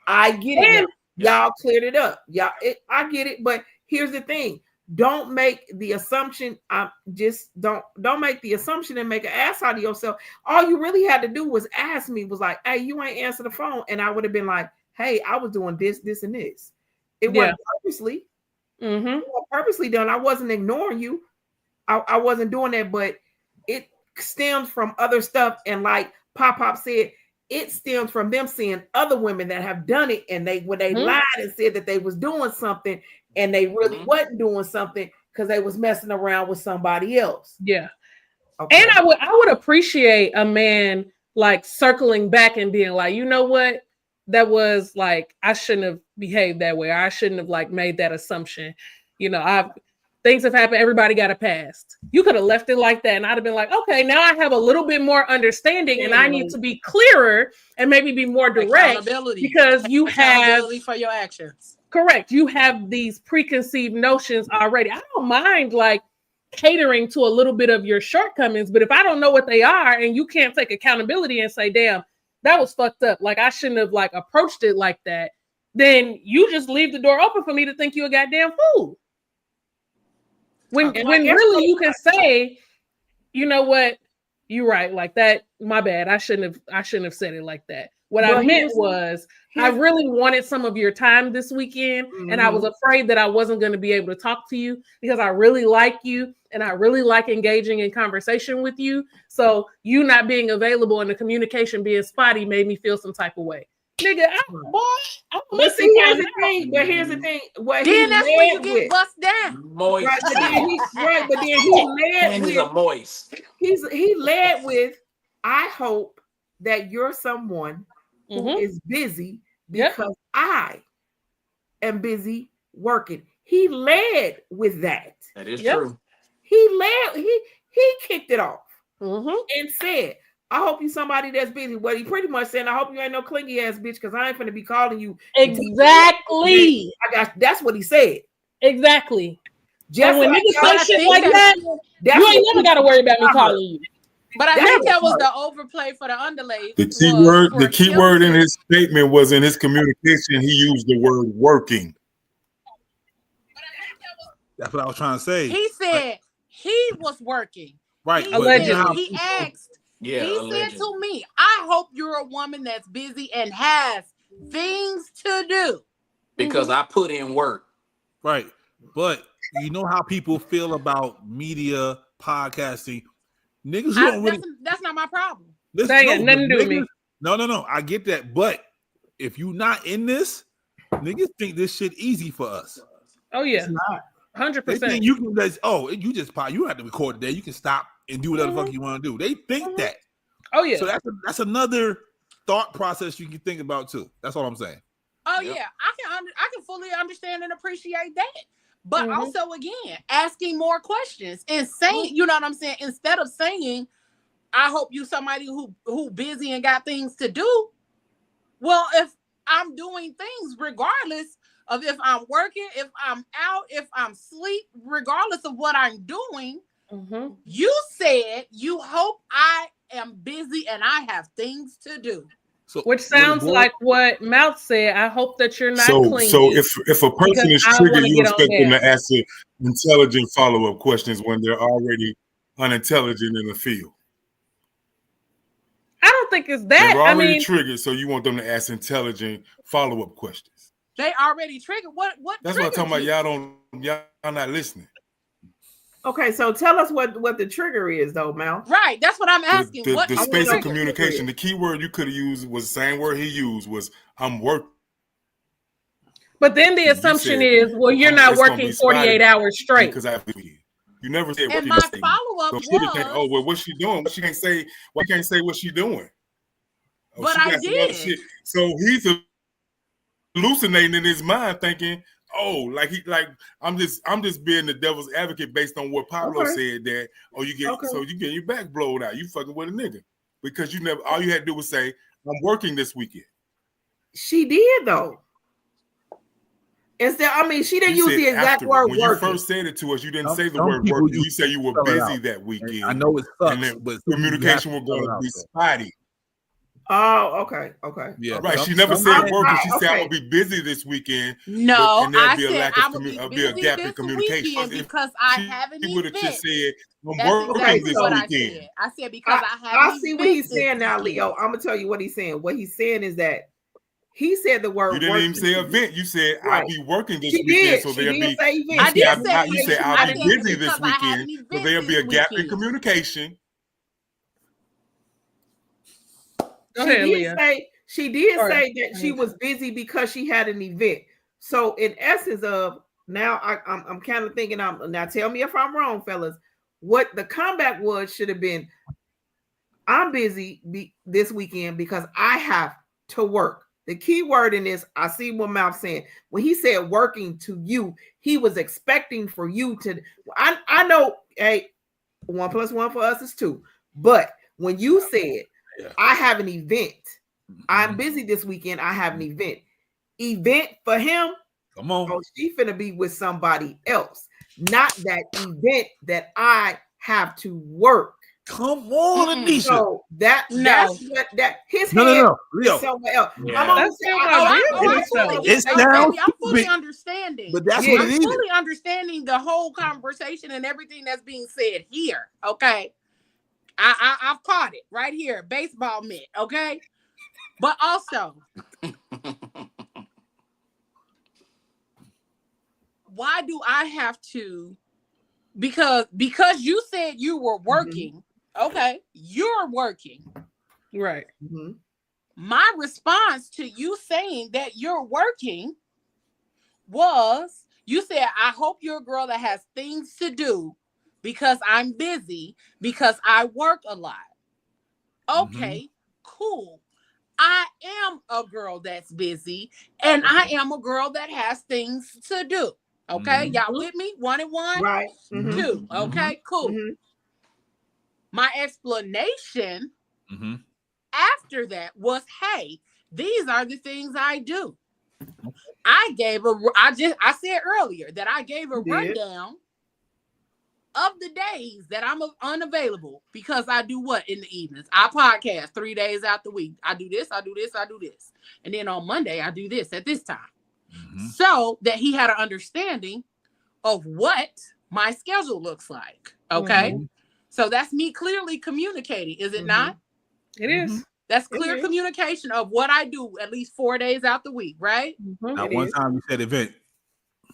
I get it. Y'all cleared it up. I get it. But here's the thing. Don't make the assumption. Don't make the assumption and make an ass out of yourself. All you really had to do was ask me, was like, hey, you ain't answer the phone. And I would have been like, hey, I was doing this, this, and this. It wasn't purposely. It wasn't purposely done. I wasn't ignoring you. I wasn't doing that, but it stems from other stuff. And like Pop said, it stems from them seeing other women that have done it, and when they lied and said that they was doing something, and they really wasn't doing something because they was messing around with somebody else. Yeah. Okay. And I would appreciate a man like circling back and being like, you know what? That was like, I shouldn't have behaved that way. I shouldn't have like made that assumption. You know, things have happened. Everybody got a pass. You could have left it like that, and I'd have been like, okay, now I have a little bit more understanding, and I need to be clearer and maybe be more direct because you have for your actions. Correct. You have these preconceived notions already. I don't mind like catering to a little bit of your shortcomings, but if I don't know what they are and you can't take accountability and say, damn, that was fucked up, like I shouldn't have like approached it like that, then you just leave the door open for me to think you a goddamn fool. When really you can say, you know what, you're right, like that, my bad. I shouldn't have said it like that. What I meant was I really wanted some of your time this weekend, and I was afraid that I wasn't going to be able to talk to you because I really like you and I really like engaging in conversation with you. So you not being available and the communication being spotty made me feel some type of way. Nigga, But here's the thing. What then that's when you get bust down. Moist. Right, but then he led with moist. He led with, I hope that you're someone who is busy because I am busy working. He led with that. That is true. He kicked it off and said, I hope you somebody that's busy. Well, he pretty much saying, I hope you ain't no clingy ass bitch because I ain't finna be calling you. Exactly. That's what he said. Exactly. Just when niggas say shit like that, you ain't never got to worry about me calling you. But I think that was the overplay for the underlay. The key word in his statement was in his communication, he used the word working. That's what I was trying to say. He said he was working. Right. He asked. Yeah, he said to me, I hope you're a woman that's busy and has things to do. Because I put in work. Right. But you know how people feel about media, podcasting. Niggas who don't really... That's not my problem. That ain't nothing to do with me. No. I get that. But if you're not in this, niggas think this shit easy for us. Oh, yeah. 100%. You can you just you don't have to record today. You can stop and do whatever the fuck you want to do. They think that. Oh yeah. So that's another thought process you can think about too. That's all I'm saying. Oh yeah, I can fully understand and appreciate that. But also again, asking more questions and saying, you know what I'm saying, instead of saying, I hope you somebody who busy and got things to do. Well, if I'm doing things regardless of if I'm working, if I'm out, if I'm asleep, regardless of what I'm doing, you said you hope I am busy and I have things to do. So, which sounds like what Mouth said. I hope that you're not clingy. So if a person is triggered, you expect them to answer intelligent follow-up questions when they're already unintelligent in the field. I don't think it's that. They're already triggered, so you want them to ask intelligent follow-up questions. They already triggered. What? That's what I'm talking about. Y'all not listening. Okay, so tell us what the trigger is, though, Mal. Right, that's what I'm asking. The space of communication. The key word you could have used was the same word he used was I'm working. But then the assumption is, well, you're not working 48 hours straight. Because you never said. And my follow-up was, oh well, what's she doing? She can't say. Why can't say what she's doing? Oh, but I did. So he's hallucinating in his mind, thinking, "Oh, I'm just being the devil's advocate based on what Pablo said that. Oh, you get your back blown out. You fucking with a nigga because you never. All you had to do was say, I'm working this weekend. She did though. Instead, she didn't use the exact word when working. You first said it to us, you didn't say the word working. You said you were busy that weekend. I know it sucks, and then but communication was going to be spotty. Oh, okay. Yeah, right. She never said working. She said I'm gonna be busy this weekend. No, I said I would be busy a gap in communication because I have an event. She would have just said I'm working this weekend. I said because I have. I see what he's saying now, Leo. I'm gonna tell you what he's saying. What he's saying is that he said the word. You didn't even say event. You said I'll be working this weekend, did. so there'll be. I did say you said I'll be busy this weekend, so there'll be a gap in communication. She did say that she was busy because she had an event. So in essence of now, I'm kind of thinking. Now tell me if I'm wrong, fellas. What the comeback should have been. I'm busy this weekend because I have to work. The key word in this, I see what Mouth saying. When he said working to you, he was expecting for you to. I know, hey, 1 + 1 for us is 2. But when you said, I have an event, I'm busy this weekend, I have an event for him. Come on. Oh, she finna be with somebody else, not that event that I have to work. Come on, Anisha. So that's what his head Leo. is somewhere else. Yeah. I'm fully understanding. But that's what it is. I'm fully understanding the whole conversation and everything that's being said here. Okay. I've caught it right here. Baseball mitt. Okay. But also, why do I have to? Because you said you were working. Okay, you're working. Right. My response to you saying that you're working was, you said, I hope you're a girl that has things to do because I'm busy, because I work a lot. Okay, cool. I am a girl that's busy, and I am a girl that has things to do. Okay, y'all with me? 1 and 1, right? 2. Okay, cool. My explanation after that was, hey, these are the things I do. I said earlier that I gave a rundown of the days that I'm unavailable because I do what in the evenings? I podcast 3 days out the week. I do this, I do this, I do this. And then on Monday, I do this at this time. So that he had an understanding of what my schedule looks like. Okay. So that's me clearly communicating, is it not? It is. That's clear communication of what I do at least 4 days out the week, right? Now, one time you said event.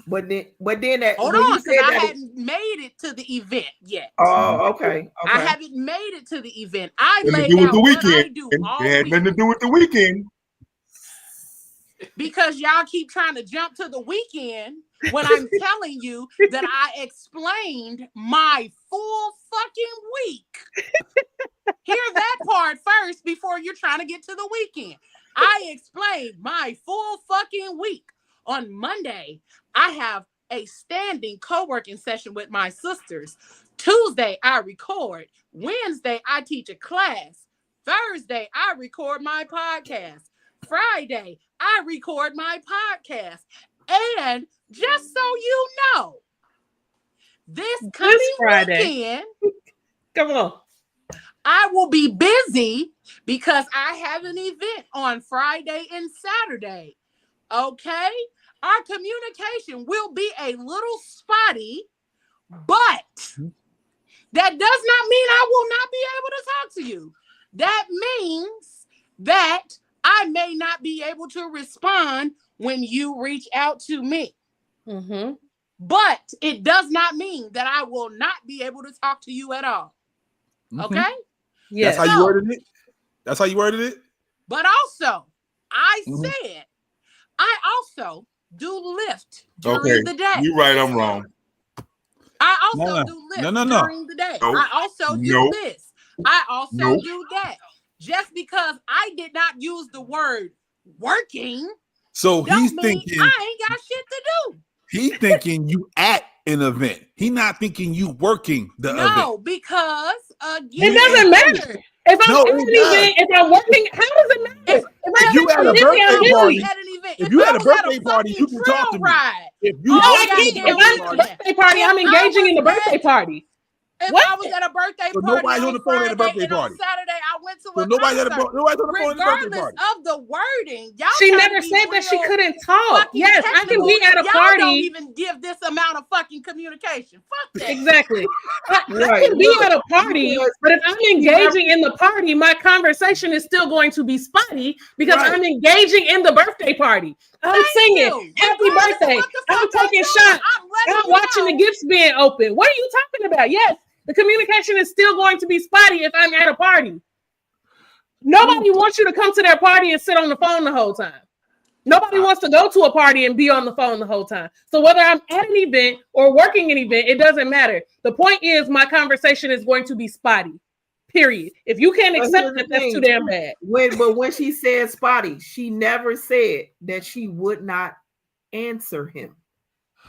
But then that, hold on, because I hadn't made it to the event yet. Oh, okay. I haven't made it to the event. I laid out the what I do all week. It had nothing to do with the weekend. Because y'all keep trying to jump to the weekend when I'm telling you that I explained my full fucking week. Hear that part first before you're trying to get to the weekend. I explained my full fucking week. On Monday, I have a standing co-working session with my sisters. Tuesday, I record. Wednesday, I teach a class. Thursday, I record my podcast. Friday, I record my podcast. And just so you know, this coming weekend, come on, I will be busy because I have an event on Friday and Saturday. Okay? Our communication will be a little spotty, but that does not mean I will not be able to talk to you. That means that I may not be able to respond when you reach out to me. But it does not mean that I will not be able to talk to you at all. Okay? Yes. That's how you worded it? That's how you worded it? But also, I said, I also do Lyft during the day. You're right, I'm wrong. I also do Lyft during the day. I also do this. I also do that. Just because I did not use the word working, so he's thinking I ain't got shit to do. He thinking you at an event. He not thinking you working the event. No, because it doesn't matter. If I'm at an event, if I'm working, how does it matter? If you at a birthday party, if you at a birthday party, you can talk to me. If you if I'm at a birthday party, I'm engaging in the birthday party. If I was at a birthday party, nobody's on the phone at a birthday party. On Saturday, I went to a nobody's on the concert. phone at a birthday party. Regardless of the wording, y'all. She never said that she couldn't talk. Yes, I can be at a party. Y'all don't even give this amount of fucking communication. Fuck that. Exactly. I can be at a party, but if I'm engaging in the party, my conversation is still going to be spotty because I'm engaging in the birthday party. I'm singing happy birthday. I'm taking shots. I'm watching the gifts being opened. What are you talking about? Yes. The communication is still going to be spotty if I'm at a party. Nobody wants you to come to their party and sit on the phone the whole time. Nobody wants to go to a party and be on the phone the whole time. So whether I'm at an event or working an event, it doesn't matter. The point is my conversation is going to be spotty. Period. If you can't accept it, that's too damn bad. When she said spotty, she never said that she would not answer him.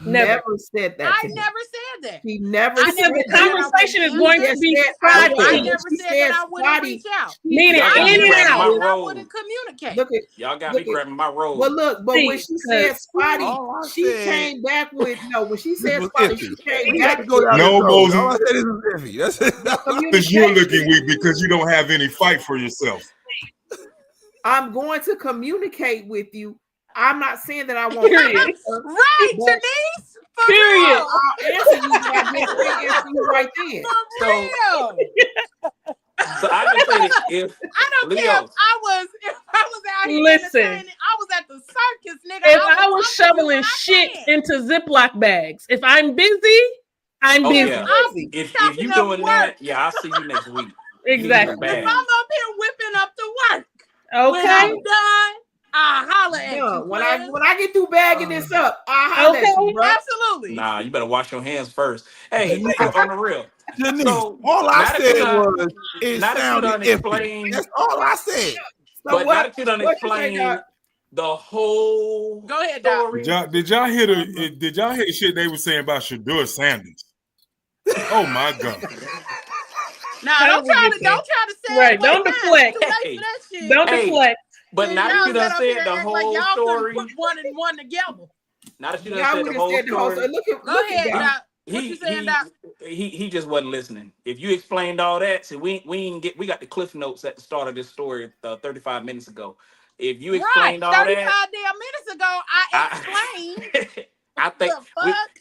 Never said that. I never said that. She never said the conversation is going to be spotty. I never said that I wouldn't reach out. Meaning in and out. I wouldn't communicate. Y'all got me grabbing my robe. Well, look, but when she said spotty, she came back with when she said spotty, she came back with no, Moses. All I said is iffy. That's it. Because you're looking weak because you don't have any fight for yourself. I'm going to communicate with you. I'm not saying that I won't. Right, Denise. For period. real. I'll answer you. I answer you right then. For real. So I just say that if I don't Leo, care if I was out here listen, entertaining, I was at the circus, nigga. If I was shoveling shit into Ziploc bags, if I'm busy, I'm busy. Yeah. If you doing that, I'll see you next week. Exactly. If I'm up here whipping up the work, okay, when I'm done, I holler at you. When I get through bagging this up, I holler at you, bro. Absolutely. Nah, you better wash your hands first. Hey, on the real. Denise, So, all I said was it now that you sounded done explained. That's all I said. But now that you done explained the whole Go ahead, story. Did y'all hear the shit they were saying about Shador Sanders? Oh my God. Nah, don't try to say right. Don't deflect. Don't deflect. But now that you done said the whole story, put one and one together. Now that you done said the whole story, go ahead, Doc. What you saying, Doc? He just wasn't listening. If you explained all that, see, we got the cliff notes at the start of this story 35 minutes ago. If you explained all 35 that, damn minutes ago, I explained. I think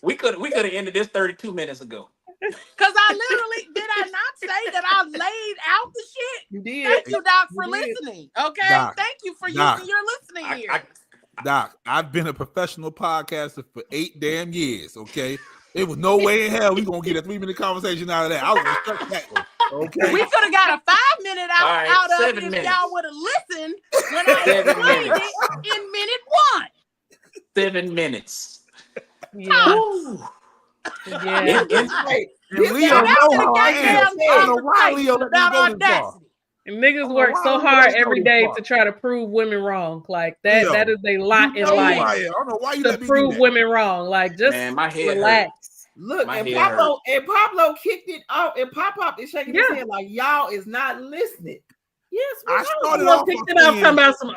we could have ended this 32 minutes ago. Because I literally did I not say that I laid out the shit? You did. Thank you, Doc, for listening. Okay, Doc, thank you for using your listening ear. Doc, I've been a professional podcaster for 8 damn years. Okay, there was no way in hell we gonna get a 3-minute convection out of that. I was gonna start that one. Okay, we could have got a 5-minute out of it if y'all would have listened when I explained it in minute 1. 7 minutes. Yeah. Yeah. Leo know how I am. I don't know why Leo let me go this far. And niggas work so hard every day to try to prove women wrong. Like that. Leo, that is a lot in life. I don't know why you to prove women wrong. Like just my head relax. Hurt. Look, and Pablo kicked it out, and Pop is shaking his head like y'all is not listening. Yes, I started off picked it up talking about some.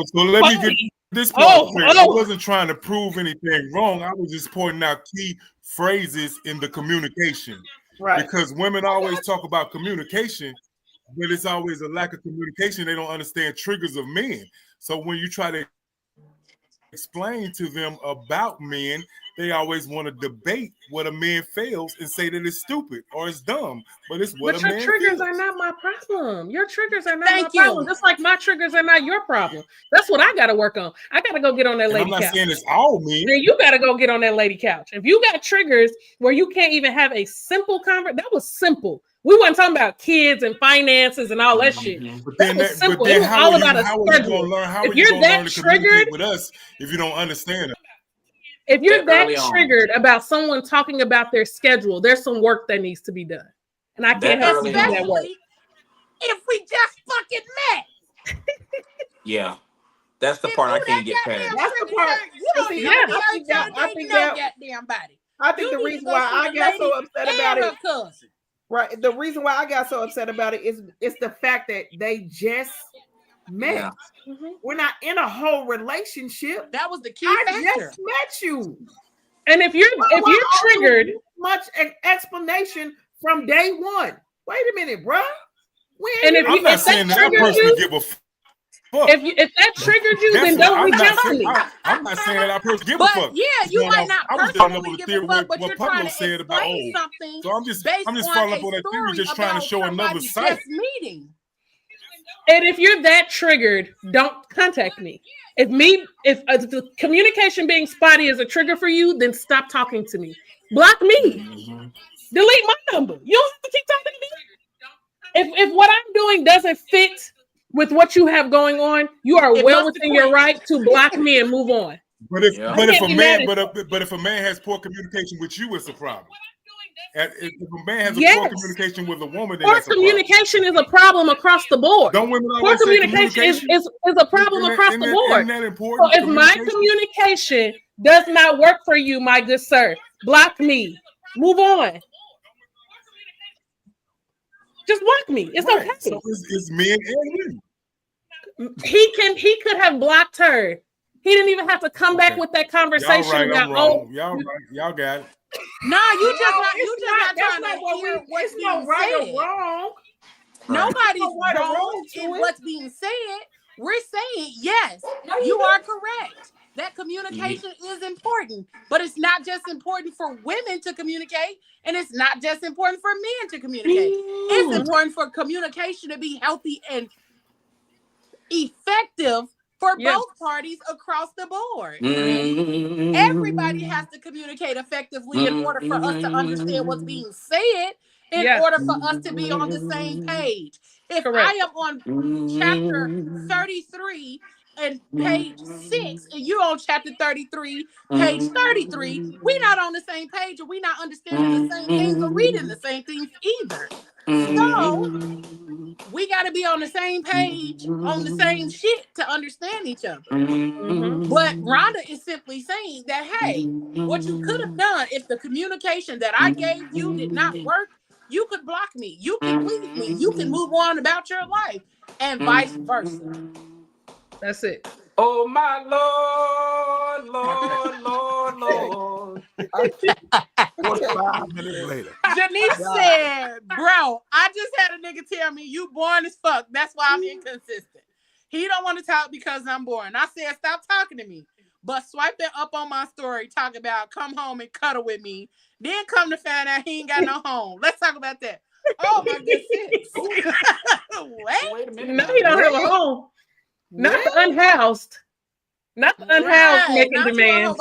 So let me get this part straight. I wasn't trying to prove anything wrong. I was just pointing out key phrases in the communication. Right. Because women always talk about communication, but it's always a lack of communication. They don't understand triggers of men. So when you try to explain to them about men, they always want to debate what a man fails and say that it's stupid or it's dumb, but it's what a man your triggers feels. are not my problem. Your triggers are not my problem. Just like my triggers are not your problem. That's what I got to work on. I got to go get on that lady couch. I'm not saying it's all men. Then you got to go get on that lady couch. If you got triggers where you can't even have a simple conversation, that was simple. We weren't talking about kids and finances and all that shit. But then, how are you going to learn to communicate with us if you don't understand it? If you're that triggered about someone talking about their schedule, there's some work that needs to be done. And I can't help you do that work. If we just fucking met. Yeah. That's the part I can't get past. That's the part. I think the reason why I got so upset about it. Right. The reason why I got so upset about it is it's the fact that they just met. Yeah. Mm-hmm. We're not in a whole relationship. That was the key factor. Just met you. And if you're triggered, much explanation from day one. Wait a minute, bro. I'm not saying that I personally give a fuck. If that triggered you, then don't reach out to me. I'm not saying that I personally give a fuck. Yeah, you might not personally give a fuck, but you're trying to explain something. So I'm just following up on that theory, just trying to show another side. And if you're that triggered, don't contact me. If the communication being spotty is a trigger for you, then stop talking to me. Block me. Mm-hmm. Delete my number. You don't have to keep talking to me. If what I'm doing doesn't fit with what you have going on, you are well within your right to block me and move on. But if a man has poor communication with you, it's a problem. If a man has a poor communication with a woman, then poor that's a communication is a problem across the board. Don't women Poor always say communication is a problem across the board. Isn't that important? So if my communication does not work for you, my good sir, block me. Move on. Just block me. It's okay. So it's men and women. He could have blocked her. He didn't even have to come back with that conversation. Y'all right, y'all right. Y'all got it. Nah, you just not trying to hear what's being right said. or wrong. Nobody's wrong in what's being said. We're saying yes, you are correct. That communication is important, but it's not just important for women to communicate, and it's not just important for men to communicate. It's important for communication to be healthy and effective for both parties across the board. Everybody has to communicate effectively in order for us to understand what's being said, in order for us to be on the same page. If I am on chapter 33 and page 6, and you're on chapter 33, page 33, we're not on the same page, or we're not understanding the same things or reading the same things either. So we got to be on the same page, on the same shit to understand each other. But Rhonda is simply saying that, hey, what you could have done if the communication that I gave you did not work, you could block me, you can leave me, you can move on about your life, and vice versa. That's it. Oh my Lord, Lord, Lord, Lord. 45 minutes later. Janice said, bro, I just had a nigga tell me you boring as fuck. That's why I'm inconsistent. He don't want to talk because I'm boring. I said, stop talking to me. But swiping up on my story, talk about come home and cuddle with me. Then come to find out he ain't got no home. Let's talk about that. Oh my goodness. Wait a minute. No, he don't have a home. Not the unhoused. Not the unhoused making demands.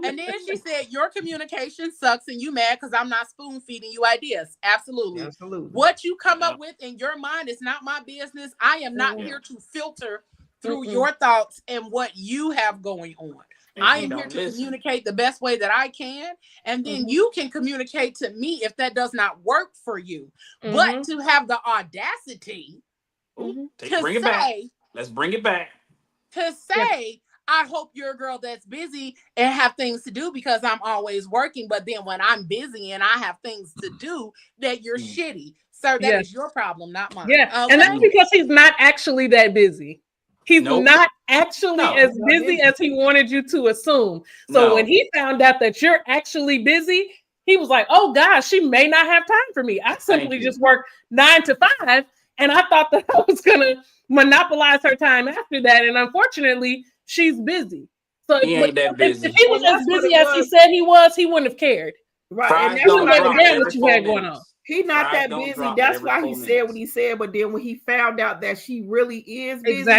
And then she said, your communication sucks and you mad because I'm not spoon feeding you ideas. Absolutely. What you come up with in your mind is not my business. I am not here to filter through your thoughts and what you have going on. I am here to communicate the best way that I can. And then you can communicate to me if that does not work for you. But to have the audacity bring it back. Let's bring it back. To say, I hope you're a girl that's busy and have things to do because I'm always working. But then when I'm busy and I have things to do, that you're shitty. Sir, that is your problem, not mine. Yeah. Okay? And that's because he's not actually that busy. He's not actually as busy as he wanted you to assume. So when he found out that you're actually busy, he was like, oh gosh, she may not have time for me. I simply just work 9 to 5. And I thought that I was going to monopolize her time after that. And unfortunately, she's busy. So he ain't that busy. If he was as busy as he said he was, he wouldn't have cared. Right. And that's what you had going on. He's not that busy. That's why he said what he said. But then when he found out that she really is busy,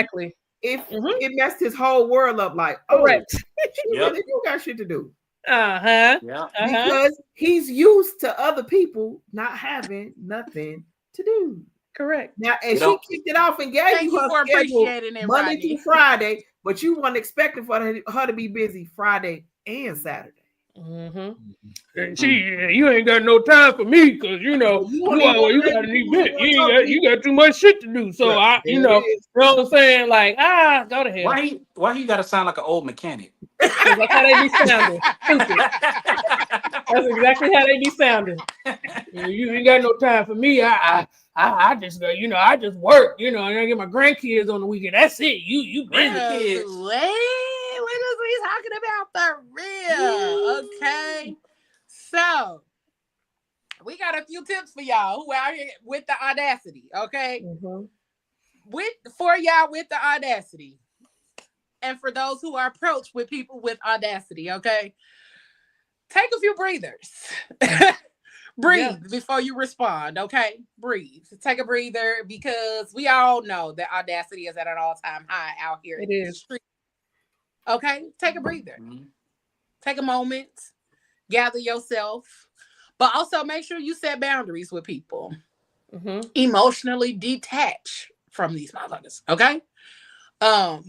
it messed his whole world up. Like, you got shit to do. Because he's used to other people not having nothing to do. Correct. Now, and she kicked it off and gave you her schedule Monday through Friday, but you weren't expecting for her to be busy Friday and Saturday. And you ain't got no time for me because you got too much shit to do. So you know what I'm saying? Like, go to hell. Why you gotta sound like an old mechanic? That's how they be sounding. That's exactly how they be sounding. You ain't got no time for me. I just go, I just work, and I get my grandkids on the weekend. That's it. You busy. What is we talking about for real? Okay. So we got a few tips for y'all who out here with the audacity. Okay. For y'all with the audacity. And for those who are approached with people with audacity, okay. Take a few breathers. Breathe before you respond, okay? Breathe. Take a breather because we all know that audacity is at an all-time high out here in the street. Okay? Take a breather. Take a moment. Gather yourself. But also make sure you set boundaries with people. Emotionally detach from these motherfuckers, okay?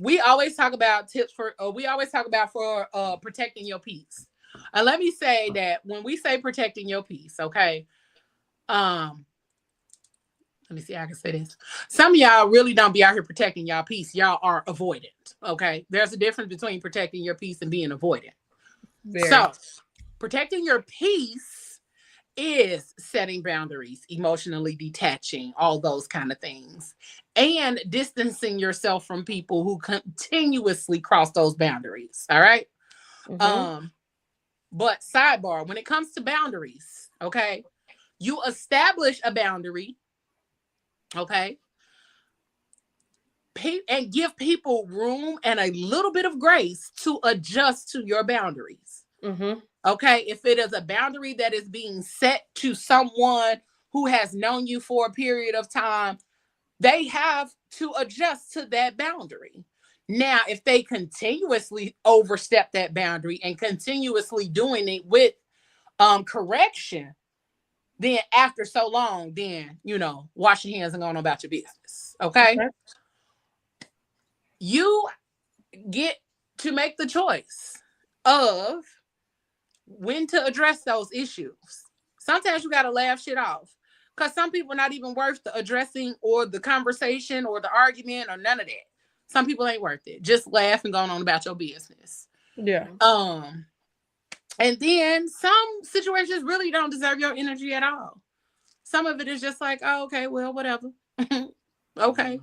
We always talk about tips for protecting your peace. And let me say that when we say protecting your peace, okay, let me see how I can say this. Some of y'all really don't be out here protecting y'all peace. Y'all are avoidant, okay? There's a difference between protecting your peace and being avoidant. So, protecting your peace is setting boundaries, emotionally detaching, all those kind of things, and distancing yourself from people who continuously cross those boundaries, all right? But sidebar, when it comes to boundaries, okay, you establish a boundary, okay, and give people room and a little bit of grace to adjust to your boundaries. Okay, if it is a boundary that is being set to someone who has known you for a period of time, they have to adjust to that boundary. Now, if they continuously overstep that boundary and continuously doing it with correction, then after so long, then, wash your hands and go on about your business. Okay? You get to make the choice of when to address those issues. Sometimes you got to laugh shit off because some people are not even worth the addressing or the conversation or the argument or none of that. Some people ain't worth it. Just laugh and go on about your business. Yeah. And then some situations really don't deserve your energy at all. Some of it is just like, oh, okay, well, whatever. Okay.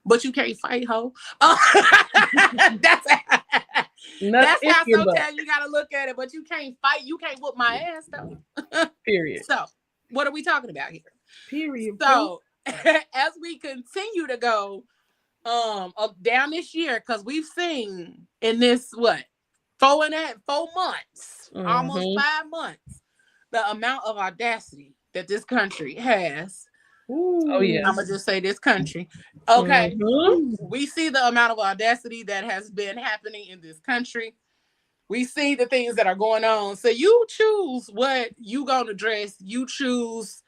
But you can't fight, ho. That's how sometimes you gotta look at it, but you can't fight. You can't whoop my ass though. Period. So what are we talking about here? Period. So as we continue to go down this year, because we've seen in this 4 months, almost 5 months, the amount of audacity that this country has. Ooh. Oh yeah. I'm gonna just say this country. Okay. We see the amount of audacity that has been happening in this country. We see the things that are going on. So you choose what you gonna dress. You choose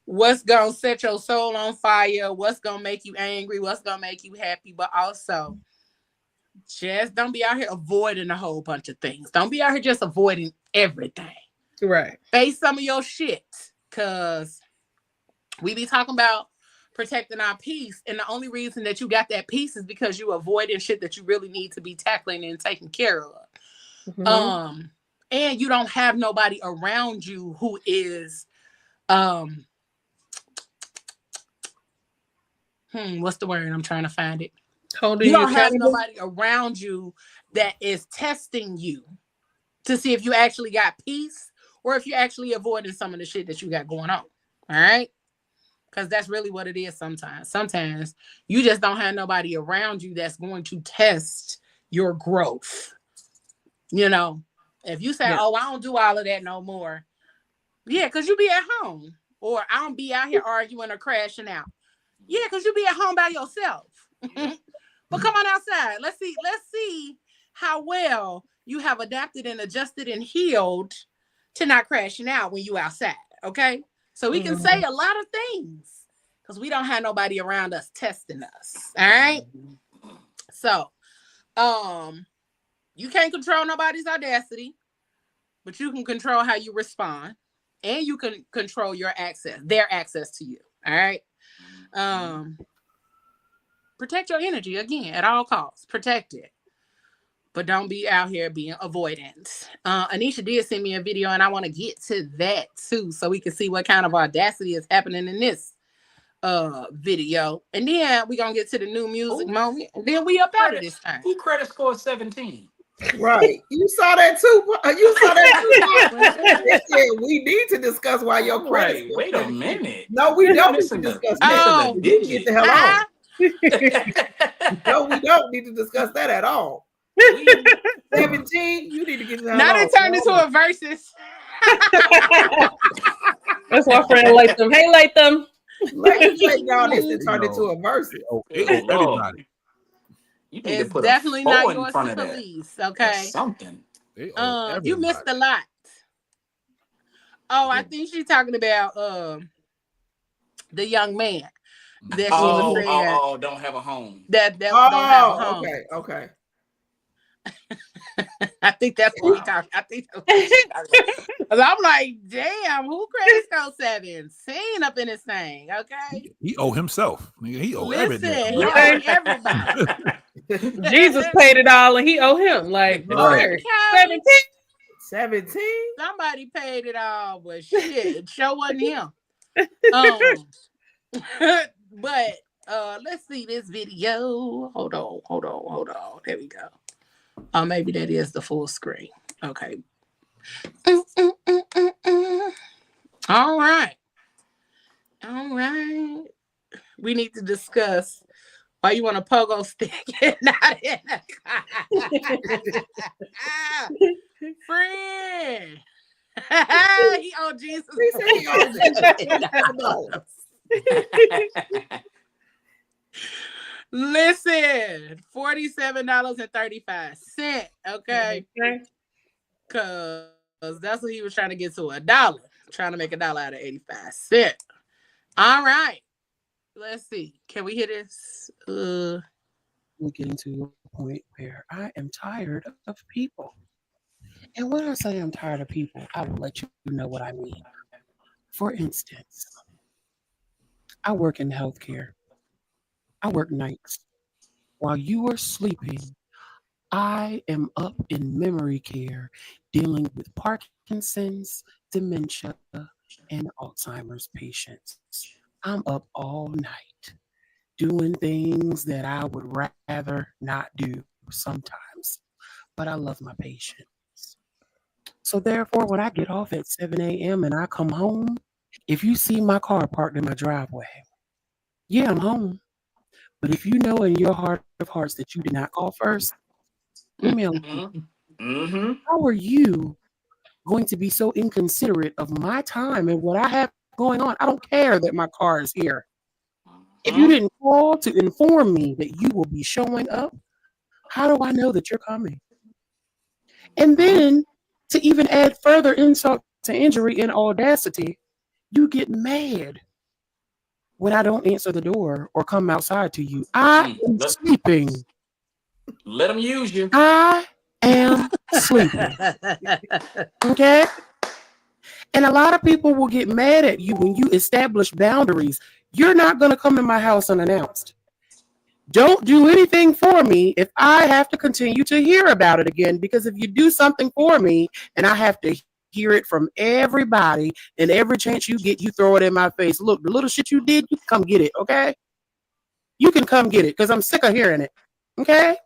what's gonna set your soul on fire, what's gonna make you angry, what's gonna make you happy, but also just don't be out here avoiding a whole bunch of things. Don't be out here just avoiding everything. Right. Face some of your shit, because we be talking about protecting our peace, and the only reason that you got that peace is because you avoiding shit that you really need to be tackling and taking care of. And you don't have nobody around you who is what's the word? I'm trying to find it. You don't have nobody around you that is testing you to see if you actually got peace or if you're actually avoiding some of the shit that you got going on. All right? Because that's really what it is sometimes. Sometimes you just don't have nobody around you that's going to test your growth. If you say, oh, I don't do all of that no more. Yeah, because you be at home. Or I don't be out here arguing or crashing out. Yeah, because you be at home by yourself. But come on outside. Let's see how well you have adapted and adjusted and healed to not crashing out when you outside. Okay? So we can say a lot of things because we don't have nobody around us testing us. All right. So, you can't control nobody's audacity, but you can control how you respond, and you can control their access to you. All right. Protect your energy again at all costs. Protect it. But don't be out here being avoidant. Anisha did send me a video, and I want to get to that too, so we can see what kind of audacity is happening in this video. And then we're gonna get to the new music moment. And then we up out of this time. Who credit score 17? Right. You saw that too. You saw that too. We need to discuss why your credit. Wait a minute. No, we don't need to discuss that. We need to get the hell on. No, we don't need to discuss that at all. 17, you need to get the hell on. Now it turned into a versus. That's my friend Latham. Hey, Latham. Y'all need to turn into a versus. Everybody. You need it's to put definitely a not in yours front to of police. that. Okay. Something. You missed a lot. Oh, I think she's talking about the young man that she was saying. Don't have a home. That don't have a home. Okay. I think that's what we talking. I think that's what we talking about. I'm like, damn, who credit score 17 up in this thing? Okay, he owe himself. He owe listen, everything. he owe everybody. Jesus paid it all, and he owe him. Like, Okay. 17. Somebody paid it all, but shit, it sure wasn't him. But let's see this video. Hold on. There we go. Maybe that is the full screen. Okay. All right. We need to discuss why you want a pogo stick and not in a car. Friend. He owed Jesus. He owed Jesus. Listen, $47.35. Okay. Because that's what he was trying to get to $1. Trying to make $1 out of 85 cents. All right. Let's see. Can we hear this? We're getting to a point where I am tired of people. And when I say I'm tired of people, I will let you know what I mean. For instance, I work in healthcare. I work nights. While you are sleeping, I am up in memory care dealing with Parkinson's, dementia, and Alzheimer's patients. I'm up all night doing things that I would rather not do sometimes, but I love my patients. So therefore, when I get off at 7 a.m. and I come home, if you see my car parked in my driveway, yeah, I'm home. But if you know in your heart of hearts that you did not call first, email me. How are you going to be so inconsiderate of my time and what I have going on? I don't care that my car is here. If you didn't call to inform me that you will be showing up, how do I know that you're coming? And then to even add further insult to injury in audacity, you get mad when I don't answer the door or come outside to you. I am sleeping. Let them use you. I am sleeping. Okay? And a lot of people will get mad at you when you establish boundaries. You're not going to come to my house unannounced. Don't do anything for me if I have to continue to hear about it again, because if you do something for me and I have to hear it from everybody, and every chance you get, you throw it in my face. Look, the little shit you did, you can come get it, okay? You can come get it because I'm sick of hearing it, okay?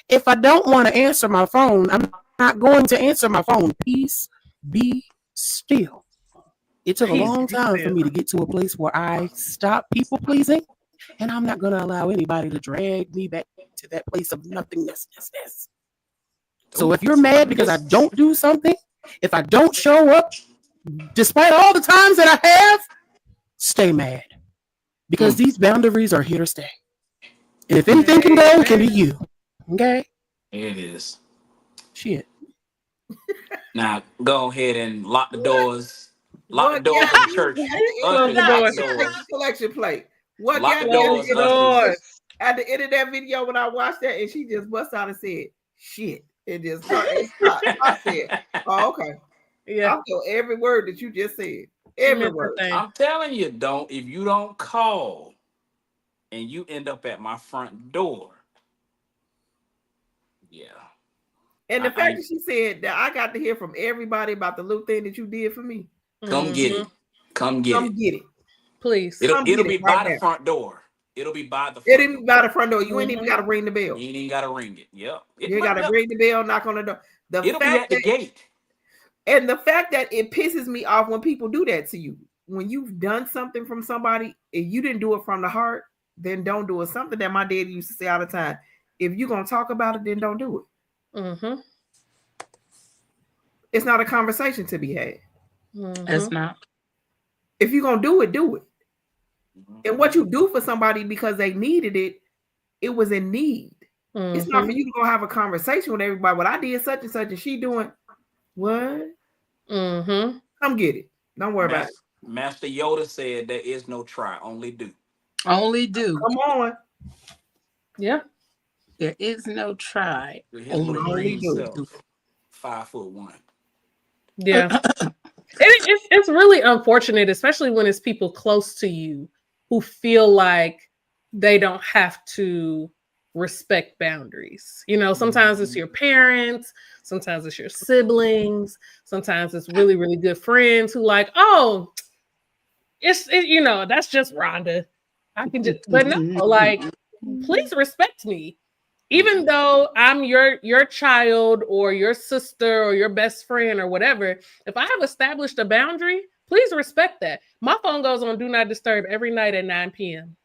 If I don't want to answer my phone, I'm not going to answer my phone. Peace, be still. It took a long time for me to get to a place where I stop people pleasing, and I'm not going to allow anybody to drag me back to that place of nothingness. So if you're mad because I don't do something, if I don't show up, despite all the times that I have, stay mad. Because these boundaries are here to stay. And if anything can go, it can be you. Okay? It is. Shit. Now, go ahead and lock the doors. Lock the doors of the church. Collection plate. What lock the doors. At the end of that video, when I watched that, and she just bust out and said, shit. It just stopped. I said, oh, okay. Yeah. I feel every word that you just said. Every word. I'm telling you, if you don't call and you end up at my front door. Yeah. And the fact that she said that I got to hear from everybody about the little thing that you did for me. Come get it. Come get it. Please. It'll be by the front door. It'll be by the front door. It'll be by the front door. You ain't even got to ring the bell. You ain't even got to ring it. Yep. You got to ring the bell, knock on the door. It'll be at the gate. And the fact that it pisses me off when people do that to you. When you've done something from somebody and you didn't do it from the heart, then don't do it. Something that my dad used to say all the time. If you're going to talk about it, then don't do it. Mm-hmm. It's not a conversation to be had. Mm-hmm. It's not. If you're going to do it, do it. And what you do for somebody because they needed it, it was in need. Mm-hmm. It's not for you to go have a conversation with everybody. Well, I did such and such, and she doing what? Mm-hmm. Come get it. Don't worry about it. Master Yoda said there is no try, only do. Only do. Come on. Yeah. There is no try. With his little green self, 5'1". Yeah. It's really unfortunate, especially when it's people close to you who feel like they don't have to respect boundaries. You know, sometimes it's your parents, sometimes it's your siblings, sometimes it's really, really good friends who like, oh, you know, that's just Rhonda. I can just, but no, like, please respect me. Even though I'm your child or your sister or your best friend or whatever, if I have established a boundary, please respect that. My phone goes on Do Not Disturb every night at 9 p.m.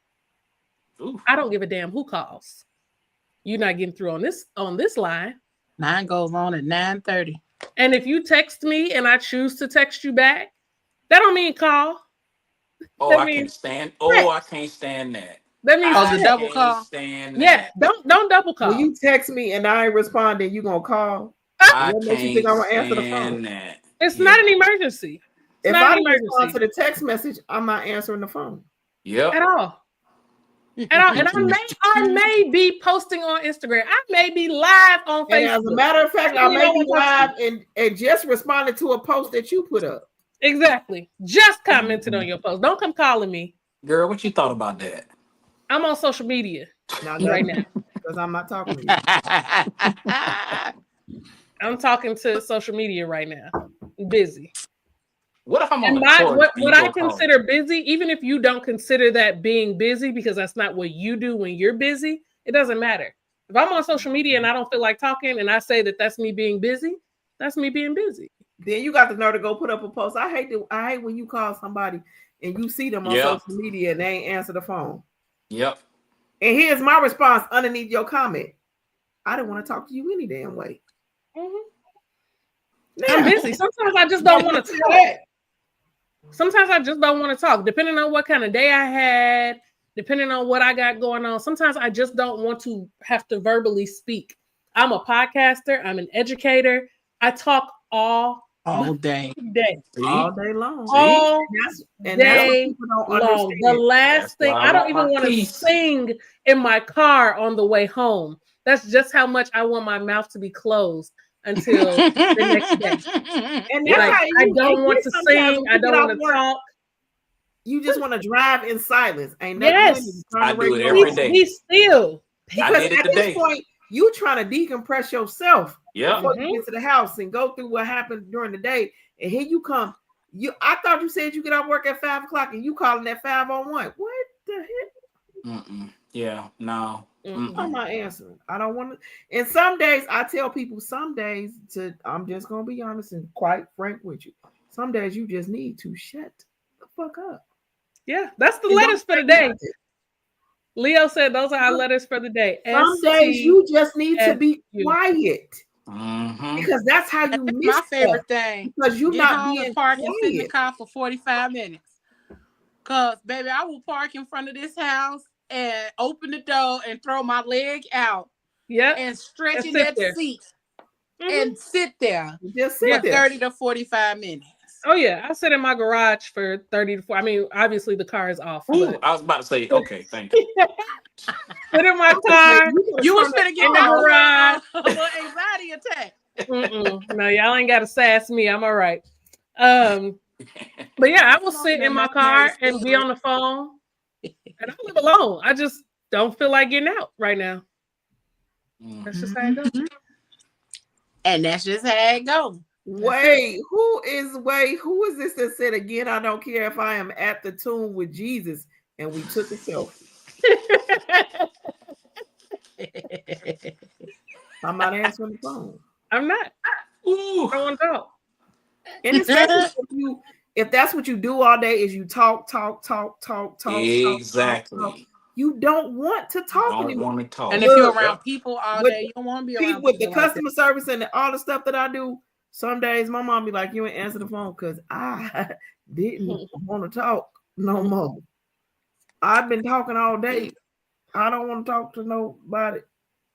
Ooh. I don't give a damn who calls. You're not getting through on this line. Mine goes on at 9:30. And if you text me and I choose to text you back, that don't mean call. Oh, I can't stand. Oh, I can't stand that. That means the double call. Yeah, don't double call. When you text me and I ain't responding, you gonna call? What makes you think I'm gonna answer the phone? It's not an emergency. If I don't respond to the text message, I'm not answering the phone. Yep. At all. And I may be posting on Instagram. I may be live on Facebook. And as a matter of fact, I may be live and just responded to a post that you put up. Exactly. Just commented on your post. Don't come calling me. Girl, what you thought about that? I'm on social media right now. Because I'm not talking to you. I'm talking to social media right now. I'm busy. What if I'm on what I consider busy, even if you don't consider that being busy, because that's not what you do when you're busy, it doesn't matter. If I'm on social media and I don't feel like talking and I say that that's me being busy, that's me being busy. Then you got the nerve to go put up a post. I hate when you call somebody and you see them on social media and they ain't answer the phone. Yep. And here's my response underneath your comment. I didn't want to talk to you any damn way. I'm busy. Sometimes I just don't want to talk. Sometimes I just don't want to talk. Depending on what kind of day I had, depending on what I got going on, sometimes I just don't want to have to verbally speak. I'm a podcaster. I'm an educator. I talk all day. All day long. All day long. The last thing, I don't even want to sing in my car on the way home. That's just how much I want my mouth to be closed until the next day. And I don't want to sing. I don't want to talk. You just want to drive in silence. Ain't yes, I do it every day. Be still. Because I did it at today. this point, you trying to decompress yourself before you get to the house and go through what happened during the day. And here you come. I thought you said you get off work at 5 o'clock and you calling at 5:01. What the heck? Yeah, no. I'm not answering. I don't want to. And some days I tell people, I'm just gonna be honest and quite frank with you. Some days you just need to shut the fuck up. Yeah, that's the letters for the day. Leo said those are our letters for the day. Some days you just need to be quiet. Because that's how you miss my favorite thing. Because you're not being parking and sit in the car for 45 minutes. Because, baby, I will park in front of this house and open the door and throw my leg out. And stretch in that seat and sit there. Just sit there. 30 to 45 minutes. Oh, yeah. I sit in my garage for 30 to 40. I mean, obviously the car is off. Ooh, I was about to say, okay, thank you. Sit in my car. You was finna get that a little anxiety attack. No, y'all ain't got to sass me. I'm all right. But yeah, I will sit in my car and be on the phone. And I live alone. I just don't feel like getting out right now. That's just how it goes. And that's just how it goes. Wait, who is this that said again? I don't care if I am at the tomb with Jesus and we took a selfie. I'm not answering the phone. I'm not. I don't want to talk. And especially if that's what you do all day is you talk. Exactly. Talk. You don't want to talk anymore. And if you're around people all day, you don't want to be around people with the customer service and all the stuff that I do. Some days my mom be like, you ain't answer the phone because I didn't want to talk no more. I've been talking all day. I don't want to talk to nobody.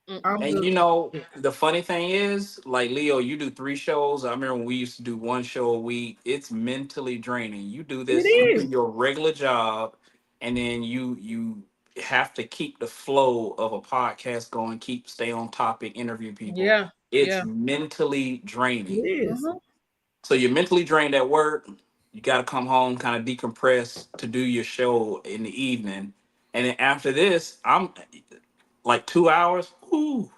And you know, the funny thing is, like Leo, you do 3 shows. I remember when we used to do 1 show a week. It's mentally draining. You do this, you do your regular job, and then you have to keep the flow of a podcast going, stay on topic, interview people. Yeah. It's mentally draining. It is. Mm-hmm. So you're mentally drained at work. You got to come home, kind of decompress to do your show in the evening. And then after this, I'm like 2 hours. Ooh,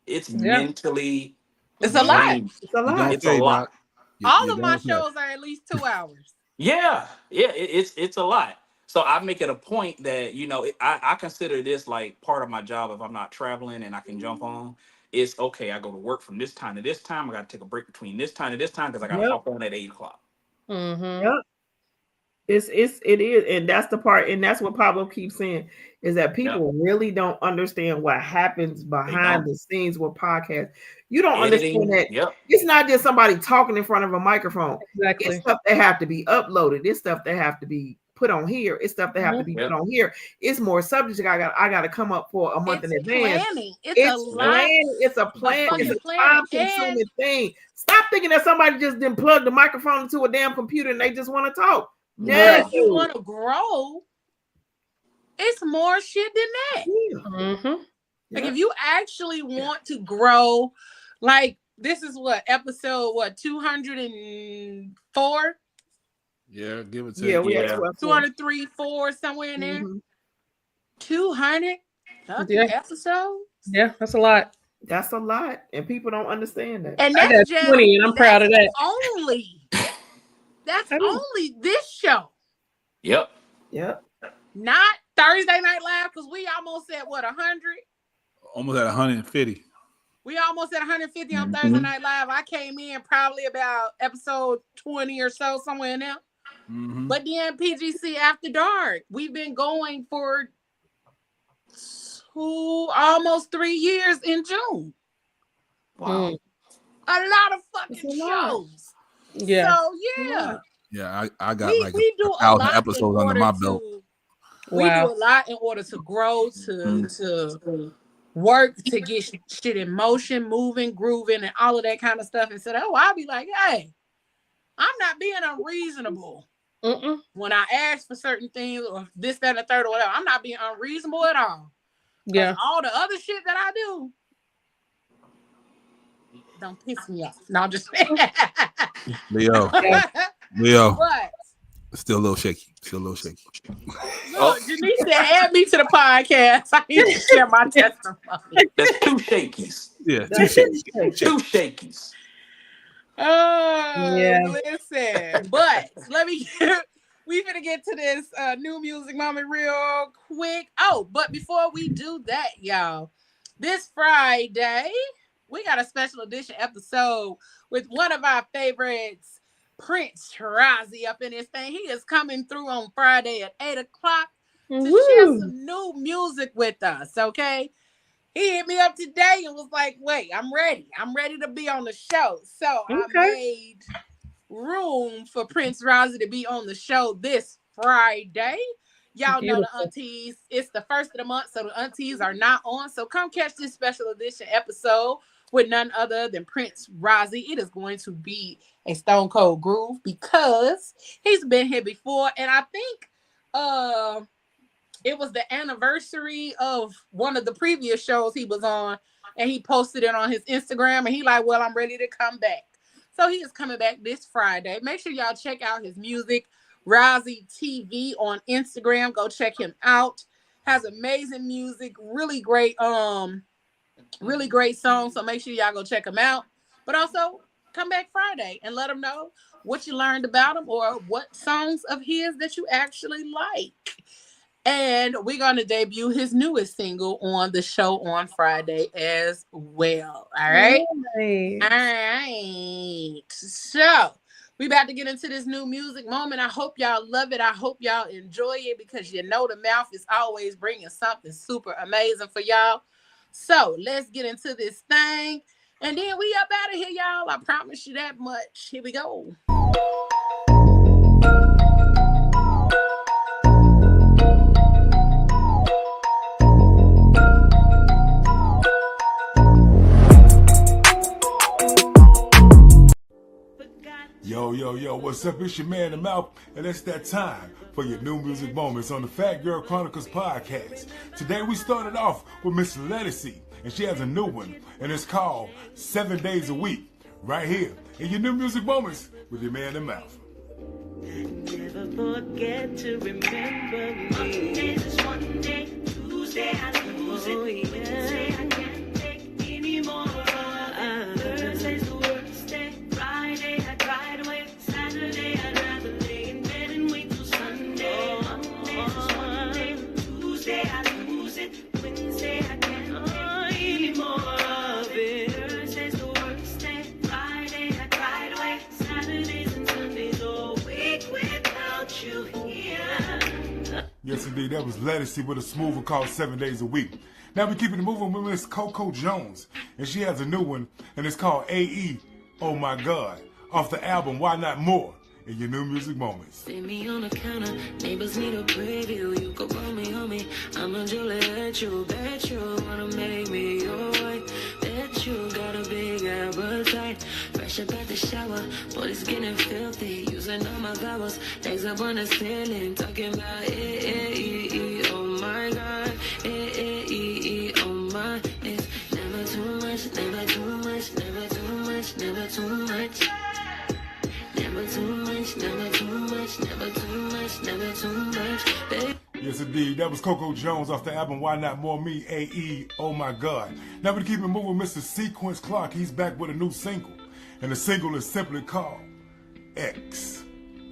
it's mentally It's a lot. draining. It's a lot. It's a lot. All of my shows are at least 2 hours. Yeah, it's a lot. So I make it a point that, you know, I consider this like part of my job. If I'm not traveling and I can jump on, it's okay. I go to work from this time to this time. I got to take a break between this time to this time because I got to hop on at 8 o'clock. Mm-hmm. Yep. It is, and that's the part, and that's what Pablo keeps saying is that people really don't understand what happens behind the scenes with podcasts. You don't understand that it's not just somebody talking in front of a microphone. Exactly. It's stuff that have to be uploaded. It's stuff that have to be put on here. It's stuff that have to be put on here. It's more subjects I got to come up for a month in advance. Planning. It's a planning. It's a plan. It's a time-consuming thing. Stop thinking that somebody just didn't plug the microphone into a damn computer and they just want to talk. Yeah, if you want to grow, it's more shit than that. Mm-hmm. Like if you actually want to grow, like this is episode 204? Yeah, give it to we had 203, 4, somewhere in there. 200 episodes. Yeah, that's a lot. That's a lot, and people don't understand that. And that's just 20, and I'm proud of that. That's only this show. Yep. Not Thursday Night Live, because we almost at 100? Almost at 150. We almost at 150 on Thursday Night Live. I came in probably about episode 20 or so, somewhere in there. Mm-hmm. But then PGC After Dark, we've been going for almost 3 years in June. Wow. A lot of fucking shows. Yeah. So yeah, I got we do 1,000 episodes under my belt. We do a lot in order to grow, to work, to get shit in motion, moving, grooving, and all of that kind of stuff. And said, I'll be like, hey, I'm not being unreasonable. When I ask for certain things or this, that, and the third or whatever, I'm not being unreasonable at all. Yeah. All the other shit that I do don't piss me off. No, I'm just Leo. What? Still a little shaky. Look, Janice said, add me to the podcast. I need to share my testimony. That's 2 shakies. Yeah, 2 shakies. 2 shakies. Listen. But we finna get to this new music moment real quick. Oh, but before we do that, y'all, this Friday, we got a special edition episode with one of our favorites, Prince Razi, up in this thing. He is coming through on Friday at 8 o'clock to share some new music with us, okay? He hit me up today and was like, wait, I'm ready. I'm ready to be on the show. So I made room for Prince Razi to be on the show this Friday. Y'all know the aunties. It's the first of the month, so the aunties are not on. So come catch this special edition episode with none other than Prince Razi. It is going to be a stone cold groove because he's been here before. And I think it was the anniversary of one of the previous shows he was on, and he posted it on his Instagram, and he like, well, I'm ready to come back. So he is coming back this Friday. Make sure y'all check out his music, Razi TV on Instagram. Go check him out. Has amazing music, really great songs. So make sure y'all go check him out. But also come back Friday and let him know what you learned about him or what songs of his that you actually like. And we're going to debut his newest single on the show on Friday as well. All right? Nice. All right. So we about to get into this new music moment. I hope y'all love it. I hope y'all enjoy it because you know the mouth is always bringing something super amazing for y'all. So let's get into this thing. And then we up out of here, y'all. I promise you that much. Here we go. Yo, what's up? It's your man, The Mouth, and it's that time for your new music moments on the Phat Girl Chronicles podcast. Today we started off with Miss Lettucey, and she has a new one, and it's called 7 Days a Week, right here in your new music moments with your man, The Mouth. Never forget to remember me. Monday is one day, Tuesday I lose it, Wednesday I can't take anymore. Thursday's the worst day, Friday I cried away, Saturday I'd rather lay in bed and wait till Sunday. Monday is one day, Tuesday I lose it, Wednesday I can't take anymore of it. Thursday's the worst day, Friday I cried away, Saturdays and Sundays all week without you here. Yes, indeed, that was Lettucey with a smooth one called 7 Days a Week. Now we're keeping it moving with Miss Coco Jones, and she has a new one, and it's called AE, Oh My God, off the album Why Not More, in your new music moments. See me on the counter, neighbors need a preview. You can roll me on me, I'ma let you. Bet you wanna make me your wife. Bet you got a big appetite. Fresh up at the shower, body's getting filthy. Using all my vowels, legs up on the ceiling. Talking about oh my God. Oh my, it's never too much, never too much, never too much, never too much. Never too much, never too much, never too much, never too much, baby. Yes, indeed. That was Coco Jones off the album Why Not More Me, AE, Oh My God. Now we keep it moving with Mr. Sequence Clark. He's back with a new single. And the single is simply called X.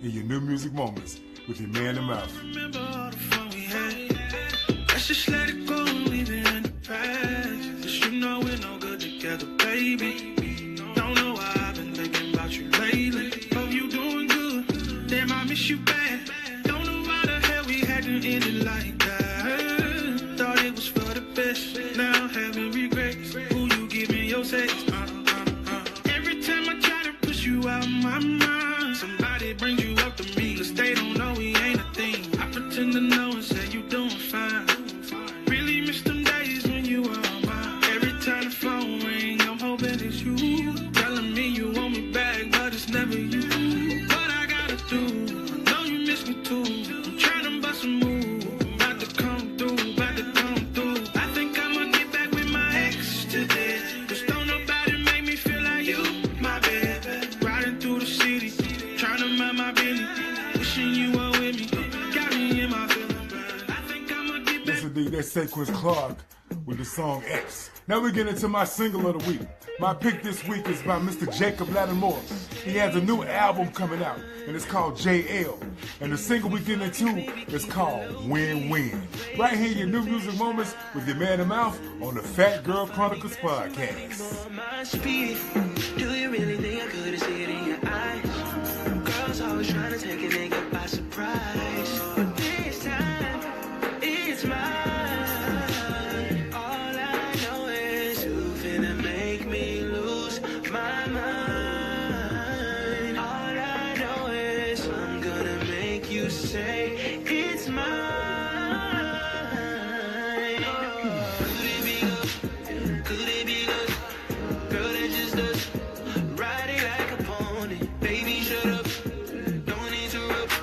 In your new music moments with your man, The Mouth. Remember all the fun we had. Let's just let it go and leave it in the past. Cause you know we're no good together, baby. Don't know why I've been thinking about you lately. Hope you doing good. Damn, I miss you bad. Don't know why the hell we had to end it like that. Thought it was for the best. Now I'm having regrets. Who you giving your sex? Every time I try to push you out of my mind, somebody brings you up to me. Cause they don't know we ain't a thing. I pretend to know and say you doing fine. Really miss them days when you were on mine. Every time the phone ring, I'm hoping it's you. Telling me you want me back, but it's never you. What I gotta do? I know you miss me too. I'm trying to bust a move. I'm about to come through, about to come through. I think I'ma get back with my ex today. Cause don't nobody make me feel like you, my bad. Riding through the city, trying to mind my business. Wishing you were with me, got me in my feelings. I think I'ma get back. Yes, indeed. That's Sequence Clark with the song X. Now we get into my single of the week. My pick this week is by Mr. Jacob Lattimore. He has a new album coming out, and it's called JL. And the single we get into is called Win Win. Right here, your new music moments with your man, The Mouth, on the Phat Girl Chronicles podcast. Do you really think I could have seen it in your eyes? Girls always trying to take a nigga by surprise. But this time, it's mine. Say it's mine. Could it be good? Could it be good? Girl, that just does. Ride it like a pony. Baby, shut up. Don't interrupt.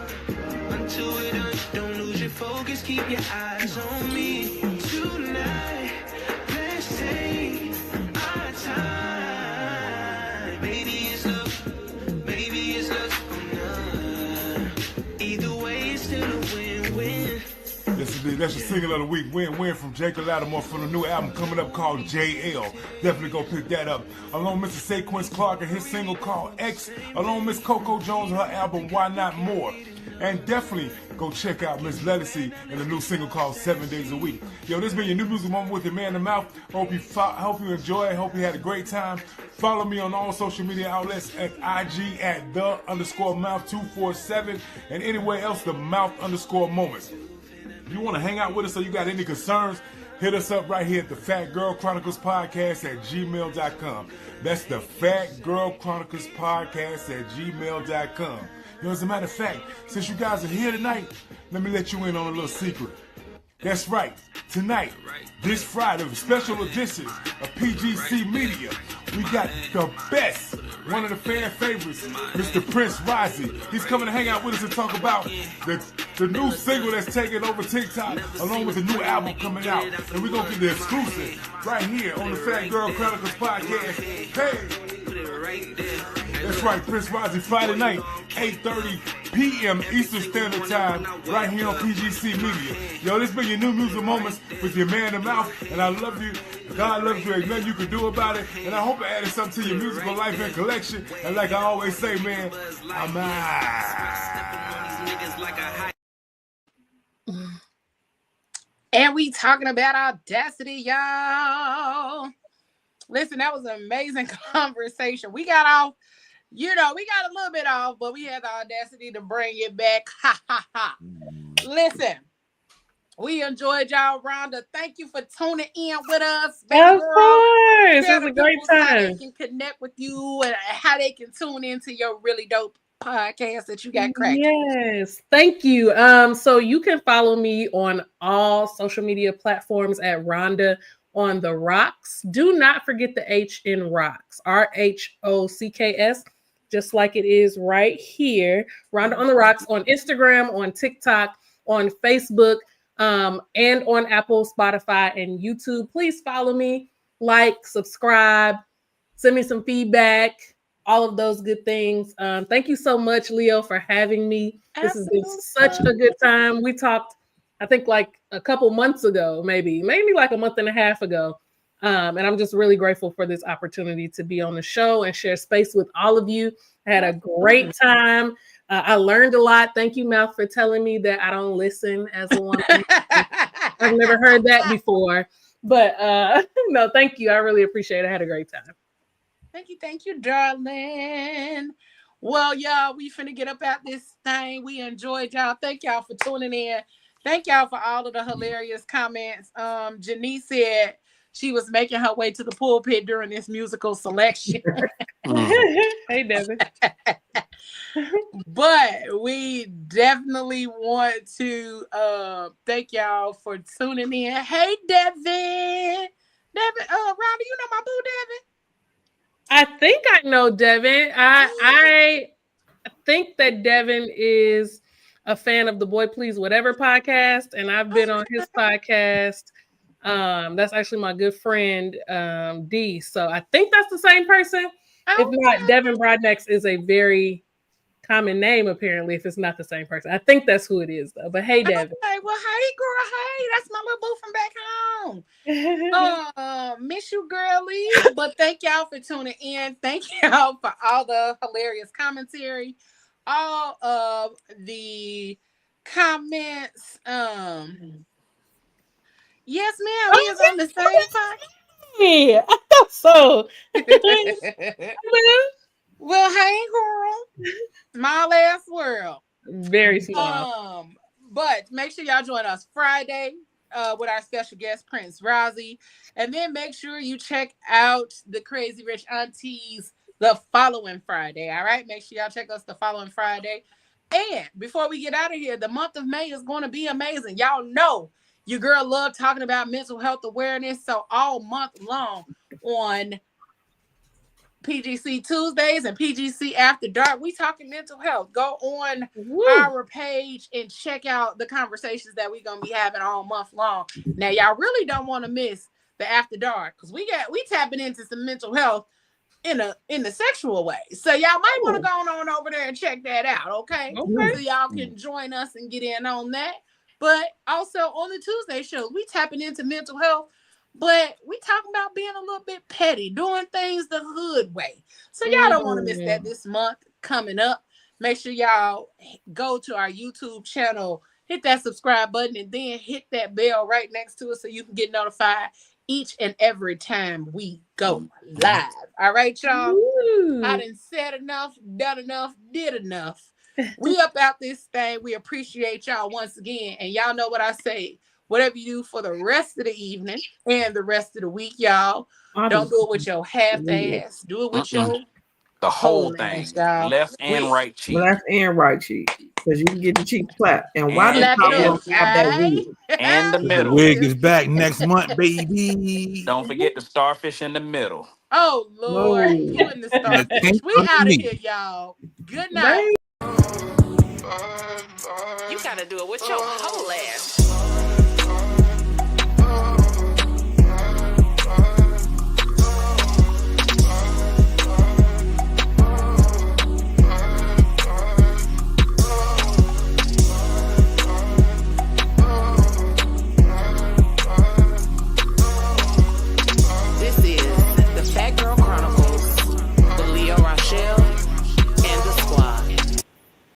Until we're done, don't lose your focus. Keep your eyes on me. Tonight, let's take our time. Baby, it's love. Baby, it's love. Either way, it's still a win-win. Yes, indeed. That's your single of the week. Win Win from Jacob Lattimore from the new album coming up called JL. Definitely go pick that up. Along with Mr. Sequence Clark and his single called X. Along with Miss Coco Jones and her album Why Not More. And definitely go check out Miss Lettucey and the new single called 7 Days a Week. Yo, this has been your new music moment with your man, The Mouth. Hope you enjoy it. Hope you had a great time. Follow me on all social media outlets at IG at the_mouth247 and anywhere else the mouth_moments. If you want to hang out with us or you got any concerns, hit us up right here at the Phat Girl Chronicles podcast at gmail.com. That's the Phat Girl Chronicles podcast at gmail.com. You know, as a matter of fact, since you guys are here tonight, let me let you in on a little secret. That's right. Tonight, this Friday, a special edition of PGC Media, we got the best one of the fan favorites, Mr. Prince Rozzy. He's coming to hang out with us and talk about the new single that's taking over TikTok, along with the new album coming out. And we're going to get the exclusive right here on the Phat Girl Chronicles podcast. Hey! That's right, Prince Rozzy, Friday night, 8:30 p.m. Eastern Standard Time, right here on PGC Media. Yo, this been your new music moments with your man in the mouth, and I love you. God loves you. Ain't nothing you can do about it. And I hope I added something to your musical life and collection. And like I always say, man, I'm out. And we talking about audacity, y'all. Listen, that was an amazing conversation. We got off. We got a little bit off, but we had the audacity to bring it back. Ha, ha, ha. Listen, we enjoyed y'all, Rhonda. Thank you for tuning in with us. Of course. It was a great time. How they can connect with you and how they can tune into your really dope podcast that you got cracking. Yes. Thank you. So you can follow me on all social media platforms at Rhonda on the Rocks. Do not forget the H in Rocks. RHOCKS. Just like it is right here. Rhonda on the Rocks on Instagram, on TikTok, on Facebook, and on Apple, Spotify, and YouTube. Please follow me, like, subscribe, send me some feedback, all of those good things. Thank you so much, Leo, for having me. This has been such a good time. We talked, I think, like a couple months ago, maybe like a month and a half ago. And I'm just really grateful for this opportunity to be on the show and share space with all of you. I had a great time. I learned a lot. Thank you, Mouth, for telling me that I don't listen as a woman. I've never heard that before. But no, thank you. I really appreciate it. I had a great time. Thank you, darling. Well, y'all, we finna get up out this thing. We enjoyed y'all. Thank y'all for tuning in. Thank y'all for all of the hilarious comments. Janice said she was making her way to the pulpit during this musical selection. Hey, Devin. But we definitely want to thank y'all for tuning in. Hey, Devin. Rhonda, you know my boo, Devin? I think I know Devin. I think that Devin is a fan of the Boy Please Whatever podcast, and I've been on his podcast. That's actually my good friend D. So I think that's the same person. If not, Devin Broadnex is a very common name, apparently, if it's not the same person. I think that's who it is, though. But hey, Devin. Hey, well, hey, girl. Hey, that's my little boo from back home. Miss you, girlie. But thank y'all for tuning in. Thank y'all for all the hilarious commentary. All of the comments. Yes, ma'am. He is on the same podcast. Yeah, I thought so. Well, hey, girl. Small ass world. Very small. But make sure y'all join us Friday with our special guest, Prince Rozzy. And then make sure you check out the Crazy Rich Aunties the following Friday. All right? Make sure y'all check us the following Friday. And before we get out of here, the month of May is going to be amazing. Y'all know your girl love talking about mental health awareness. So all month long on PGC Tuesdays and PGC After Dark, we talking mental health. Go on our page and check out the conversations that we're gonna be having all month long. Now, y'all really don't want to miss the After Dark because we tapping into some mental health in the sexual way. So y'all might want to go on over there and check that out. Okay, so y'all can join us and get in on that. But also on the Tuesday shows, we tapping into mental health. But we talking about being a little bit petty, doing things the hood way. So y'all don't want to miss that this month coming up. Make sure y'all go to our YouTube channel, hit that subscribe button, and then hit that bell right next to it so you can get notified each and every time we go live. All right, y'all? I done said enough, done enough, did enough. We up out this thing. We appreciate y'all once again. And y'all know what I say. Whatever you do for the rest of the evening and the rest of the week, y'all, don't do it with your half ass. Do it with your the whole thing. Y'all. Left and right cheek. Left and right cheek. Because you can get the cheeks clapped. And why does Slap it Pablo up, have that wig? And the The middle. wig is back next month, baby. Don't forget the starfish in the middle. Oh Lord, No. you and the And the starfish. tank We out of underneath. here, y'all. Good night. Baby. You gotta do it with your whole ass.